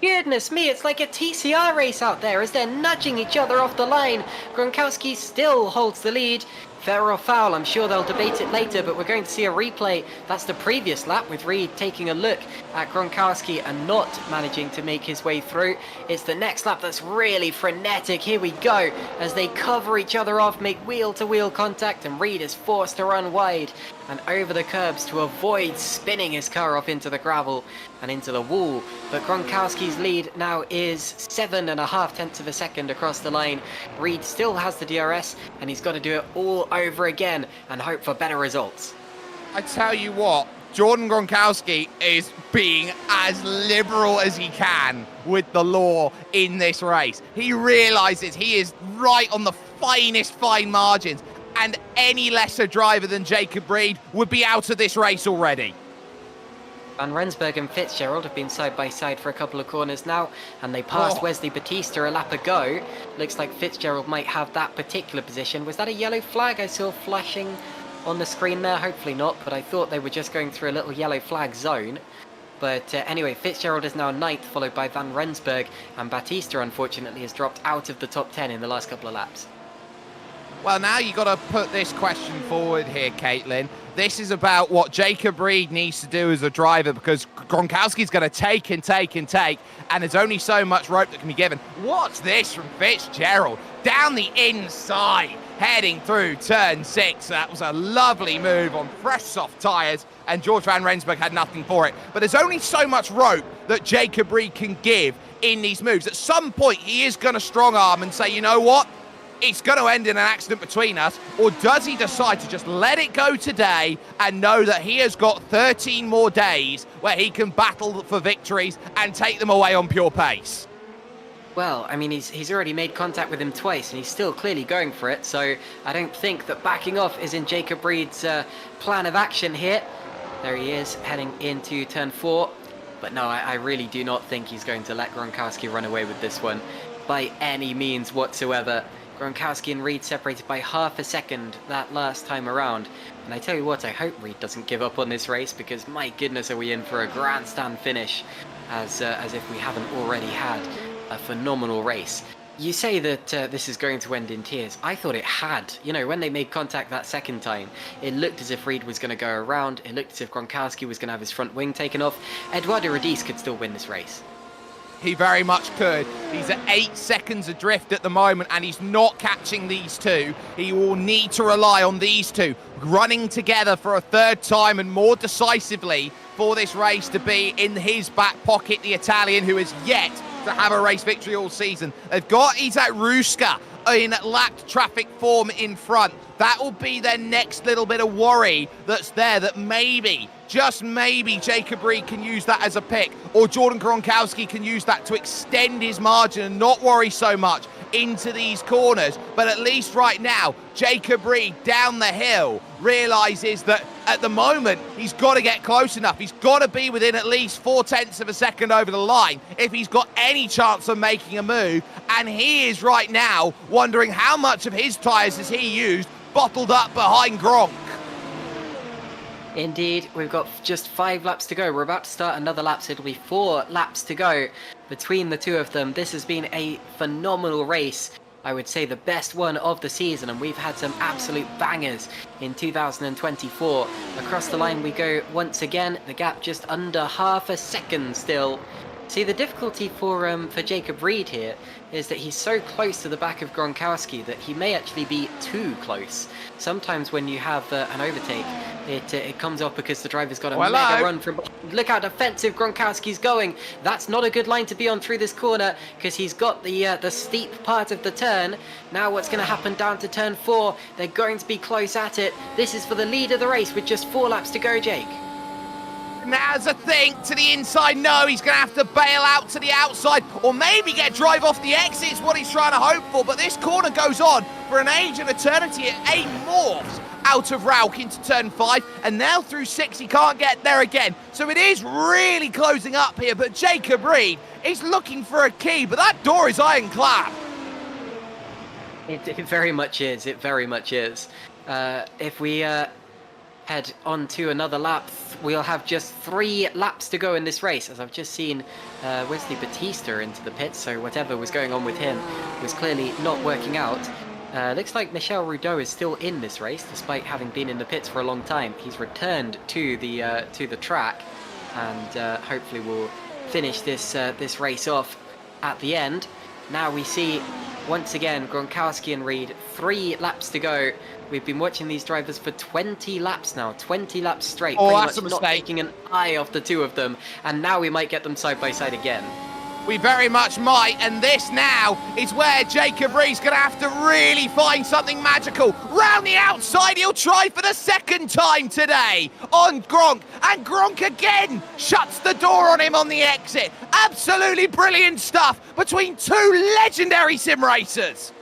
Goodness me, it's like a TCR race out there as they're nudging each other off the line. Gronkowski still holds the lead. Fair or foul, I'm sure they'll debate it later, but we're going to see a replay. That's the previous lap with Reed taking a look at Gronkowski and not managing to make his way through. It's the next lap that's really frenetic. Here we go as they cover each other off, make wheel-to-wheel contact, and Reed is forced to run wide and over the curbs to avoid spinning his car off into the gravel and into the wall. But Gronkowski's lead now is 7.5 of a second across the line. Reed still has the DRS and he's got to do it all over again and hope for better results. I tell you what, Jordan Gronkowski is being as liberal as he can with the law in this race. He realises he is right on the finest fine margins, and any lesser driver than Jacob Reed would be out of this race already. Van Rensburg and Fitzgerald have been side by side for a couple of corners now, and they passed Wesley Batista a lap ago. Looks like Fitzgerald might have that particular position. Was that a yellow flag I saw flashing on the screen there? Hopefully not, but I thought they were just going through a little yellow flag zone. But anyway, Fitzgerald is now 9th, followed by Van Rensburg, and Batista, unfortunately, has dropped out of the top 10 in the last couple of laps. Well, now you've got to put this question forward here, Caitlin. This is about what Jacob Reed needs to do as a driver, because Gronkowski's going to take and take and take, and there's only so much rope that can be given. What's this from Fitzgerald? Down the inside, heading through turn 6. That was a lovely move on fresh soft tyres, and George van Rensburg had nothing for it. But there's only so much rope that Jacob Reed can give in these moves. At some point, he is going to strong arm and say, you know what? It's going to end in an accident between us, or does he decide to just let it go today and know that he has got 13 more days where he can battle for victories and take them away on pure pace? Well, I mean, he's already made contact with him twice, and he's still clearly going for it, so I don't think that backing off is in Jacob Reed's plan of action here. There he is, heading into turn 4. But no, I really do not think he's going to let Gronkowski run away with this one by any means whatsoever. Gronkowski and Reed separated by half a second that last time around. And I tell you what, I hope Reed doesn't give up on this race, because my goodness, are we in for a grandstand finish, as if we haven't already had a phenomenal race. You say that this is going to end in tears. I thought it had. You know, when they made contact that second time, it looked as if Reed was going to go around. It looked as if Gronkowski was going to have his front wing taken off. Eduardo Rodis could still win this race. He very much could. He's at 8 seconds adrift at the moment, and he's not catching these two. He will need to rely on these two running together for a third time and more decisively for this race to be in his back pocket, the Italian who has yet to have a race victory all season. They've got Isaac Ruska in lapped traffic form in front. That will be their next little bit of worry that's there, that maybe, just maybe, Jacob Reed can use that as a pick, or Jordan Gronkowski can use that to extend his margin and not worry so much into these corners. But at least right now, Jacob Reed down the hill realizes that at the moment he's got to get close enough. He's got to be within at least 0.4 of a second over the line if he's got any chance of making a move. And he is right now wondering how much of his tyres has he used bottled up behind Gronk. Indeed, we've got just 5 laps to go. We're about to start another lap, so it'll be 4 laps to go between the two of them. This has been a phenomenal race. I would say the best one of the season, and we've had some absolute bangers in 2024. Across the line we go once again, the gap just under half a second still. See, the difficulty for Jacob Reed here is that he's so close to the back of Gronkowski that he may actually be too close. Sometimes when you have an overtake, it comes off because the driver's got a mega run from... Look how defensive Gronkowski's going. That's not a good line to be on through this corner, because he's got the steep part of the turn. Now what's going to happen down to turn 4? They're going to be close at it. This is for the lead of the race with just 4 laps to go, Jake. Now's a think to the inside. No, he's going to have to bail out to the outside, or maybe get drive off the exit is what he's trying to hope for. But this corner goes on for an age of eternity. It 8 morphs out of Rauk into turn 5, and now through 6 he can't get there again. So it is really closing up here, but Jacob Reed is looking for a key, but that door is ironclad. It very much is. It very much is. If we head on to another lap, we'll have just 3 laps to go in this race, as I've just seen Wesley Batista into the pits, so whatever was going on with him was clearly not working out. Looks like Michel Rudeau is still in this race, despite having been in the pits for a long time. He's returned to the track, and hopefully will finish this race off at the end. Now we see, once again, Gronkowski and Reed, 3 laps to go. We've been watching these drivers for 20 laps now, 20 laps straight. Oh, that's a mistake. Not taking an eye off the two of them, and now we might get them side by side again. We very much might, and this now is where Jacob Reed's going to have to really find something magical. Round the outside, he'll try for the second time today on Gronk, and Gronk again shuts the door on him on the exit. Absolutely brilliant stuff between 2 legendary sim racers.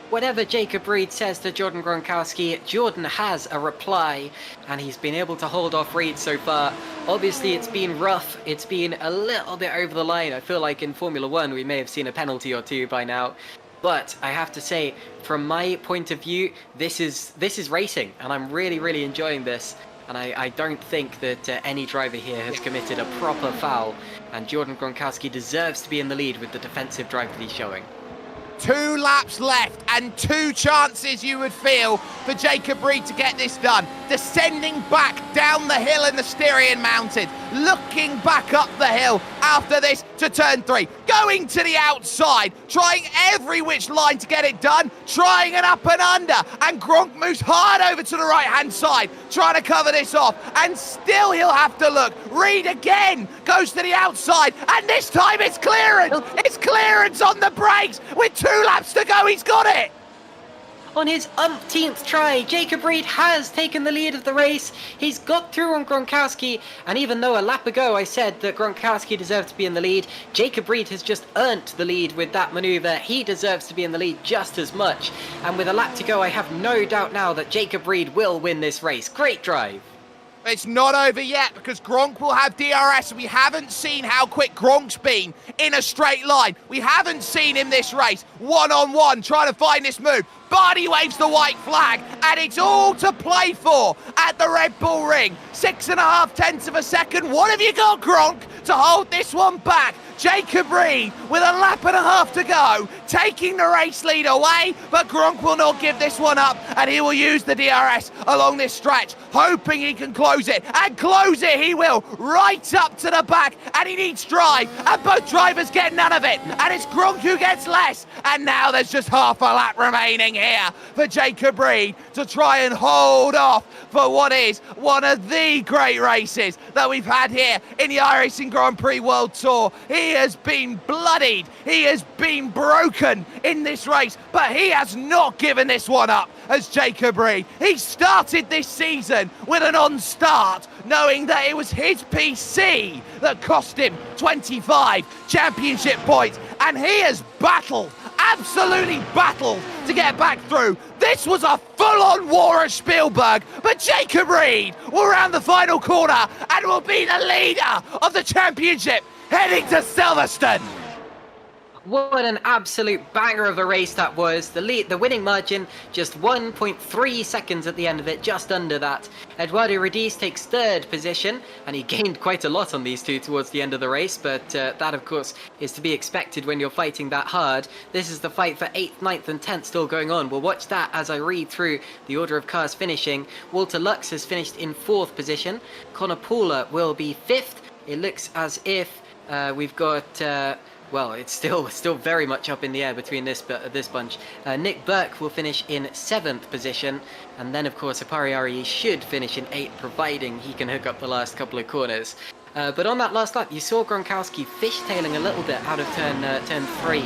Whatever Jacob Reed says to Jordan Gronkowski, Jordan has a reply, and he's been able to hold off Reed so far. Obviously, it's been rough. It's been a little bit over the line. I feel like in Formula 1, we may have seen a penalty or 2 by now. But I have to say, from my point of view, this is racing, and I'm really, really enjoying this. And I don't think that any driver here has committed a proper foul, and Jordan Gronkowski deserves to be in the lead with the defensive drive that he's showing. 2 laps left and 2 chances, you would feel, for Jacob Reed to get this done. Descending back down the hill in the Styrian Mountain, looking back up the hill after this to turn 3, going to the outside, trying every which line to get it done, trying an up and under, and Gronk moves hard over to the right-hand side, trying to cover this off, and still he'll have to look. Reed again goes to the outside, and this time it's clearance! It's clearance on the brakes with 2 laps to go. He's got it. On his umpteenth try, Jacob Reed has taken the lead of the race. He's got through on Gronkowski, and even though a lap ago I said that Gronkowski deserved to be in the lead, Jacob Reed has just earned the lead with that maneuver. He deserves to be in the lead just as much, and with a lap to go, I have no doubt now that Jacob Reed will win this race. Great drive. It's not over yet because Gronk will have DRS. We haven't seen how quick Gronk's been in a straight line. We haven't seen him this race. One-on-one, trying to find this move. But he waves the white flag, and it's all to play for at the Red Bull Ring. 6.5 tenths of a second. What have you got, Gronk, to hold this one back? Jacob Reed with a lap and a half to go, taking the race lead away, but Gronk will not give this one up, and he will use the DRS along this stretch, hoping he can close it, and close it he will, right up to the back, and he needs drive, and both drivers get none of it, and it's Gronk who gets less, and now there's just half a lap remaining here for Jacob Reed to try and hold off for what is one of the great races that we've had here in the iRacing Grand Prix World Tour. He has been bloodied, he has been broken in this race, but he has not given this one up as Jacob Reed. He started this season with an on-start, knowing that it was his PC that cost him 25 championship points, and he has battled, absolutely battled to get back through. This was a full-on war at Spielberg, but Jacob Reed will round the final corner and will be the leader of the championship heading to Silverstone. What an absolute banger of a race that was. The winning margin, just 1.3 seconds at the end of it, just under that. Eduardo Radice takes third position, and he gained quite a lot on these two towards the end of the race, but that, of course, is to be expected when you're fighting that hard. This is the fight for 8th, 9th, and 10th still going on. We'll watch that as I read through the order of cars finishing. Walter Lux has finished in 4th position. Connor Paula will be 5th. It looks as if we've got... well, it's still very much up in the air between this bunch. Nick Burke will finish in 7th position, and then of course Apariari should finish in 8th, providing he can hook up the last couple of corners. But on that last lap, you saw Gronkowski fishtailing a little bit out of turn 3.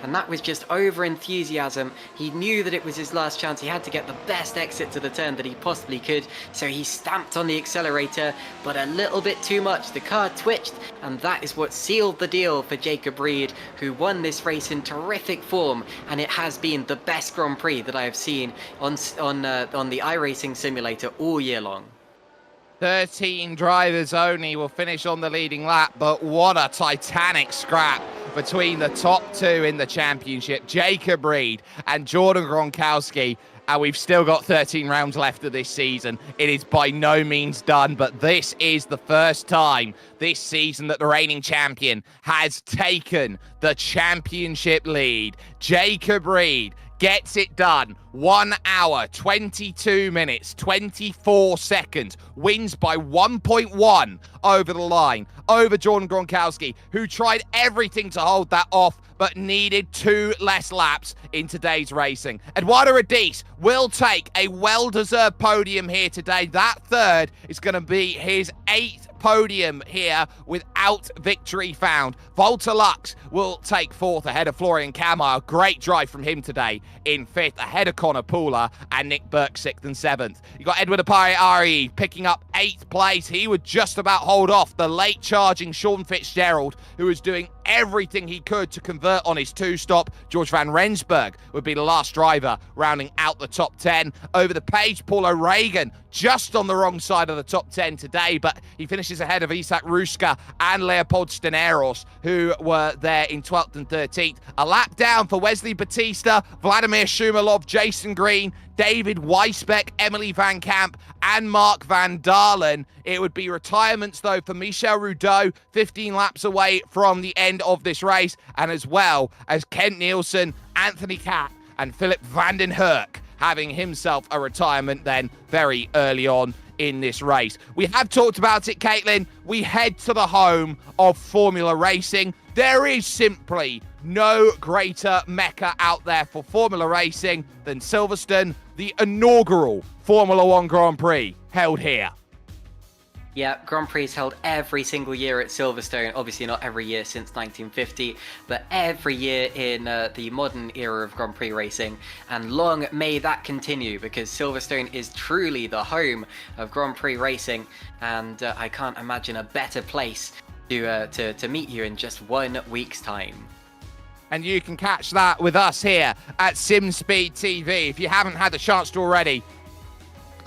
And that was just over enthusiasm. He knew that it was his last chance. He had to get the best exit to the turn that he possibly could. So he stamped on the accelerator, but a little bit too much. The car twitched, and that is what sealed the deal for Jacob Reed, who won this race in terrific form. And it has been the best Grand Prix that I have seen on the iRacing simulator all year long. 13 drivers only will finish on the leading lap, but what a titanic scrap between the top two in the championship, Jacob Reed and Jordan Gronkowski. And we've still got 13 rounds left of this season. It is by no means done, but this is the first time this season that the reigning champion has taken the championship lead. Jacob Reed gets it done. 1 hour, 22 minutes, 24 seconds. Wins by 1.1 over the line, over Jordan Gronkowski, who tried everything to hold that off, but needed 2 less laps in today's racing. Eduardo Radice will take a well-deserved podium here today. That third is going to be his 8th podium here without victory found. Walter Lux will take 4th ahead of Florian Kammerer. Great drive from him today in 5th ahead of Connor Paula, and Nick Burke 6th and 7th. You got Edward Apariari picking up 8th place. He would just about hold off the late charging Sean Fitzgerald, who was doing everything he could to convert on his 2-stop. George Van Rensburg would be the last driver rounding out the top 10. Over the page, Paul O'Regan just on the wrong side of the top 10 today, but he finishes ahead of Isak Ruska and Leopold Steneros, who were there in 12th and 13th. A lap down for Wesley Batista, Vladimir Shumilov, Jason Green, David Weisbeck, Emily Van Camp, and Mark Van Dalen. It would be retirements, though, for Michel Rudeau, 15 laps away from the end of this race, and as well as Kent Nielsen, Anthony Catt, and Philip Vanden Herk having himself a retirement then very early on in this race. We have talked about it, Caitlin. We head to the home of Formula Racing. There is simply no greater mecca out there for Formula Racing than Silverstone, the inaugural Formula One Grand Prix held here. Yeah, Grand Prix is held every single year at Silverstone. Obviously not every year since 1950, but every year in the modern era of Grand Prix racing. And long may that continue, because Silverstone is truly the home of Grand Prix racing. And I can't imagine a better place to meet you in just 1 week's time. And you can catch that with us here at SimSpeed TV. If you haven't had the chance to already,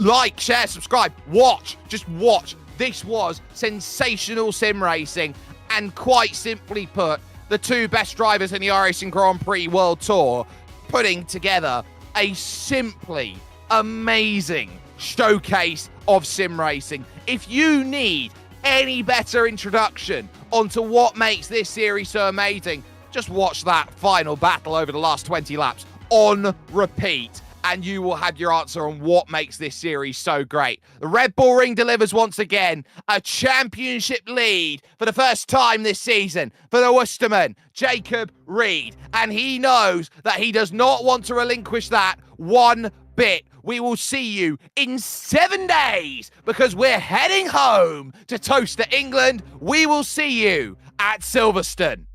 like, share, subscribe, watch, just watch. This was sensational sim racing, and quite simply put, the two best drivers in the iRacing Grand Prix World Tour putting together a simply amazing showcase of sim racing. If you need any better introduction onto what makes this series so amazing, just watch that final battle over the last 20 laps on repeat, and you will have your answer on what makes this series so great. The Red Bull Ring delivers once again a championship lead for the first time this season for the Worcesterman, Jacob Reed. And he knows that he does not want to relinquish that one bit. We will see you in 7 days because we're heading home to toast to England. We will see you at Silverstone.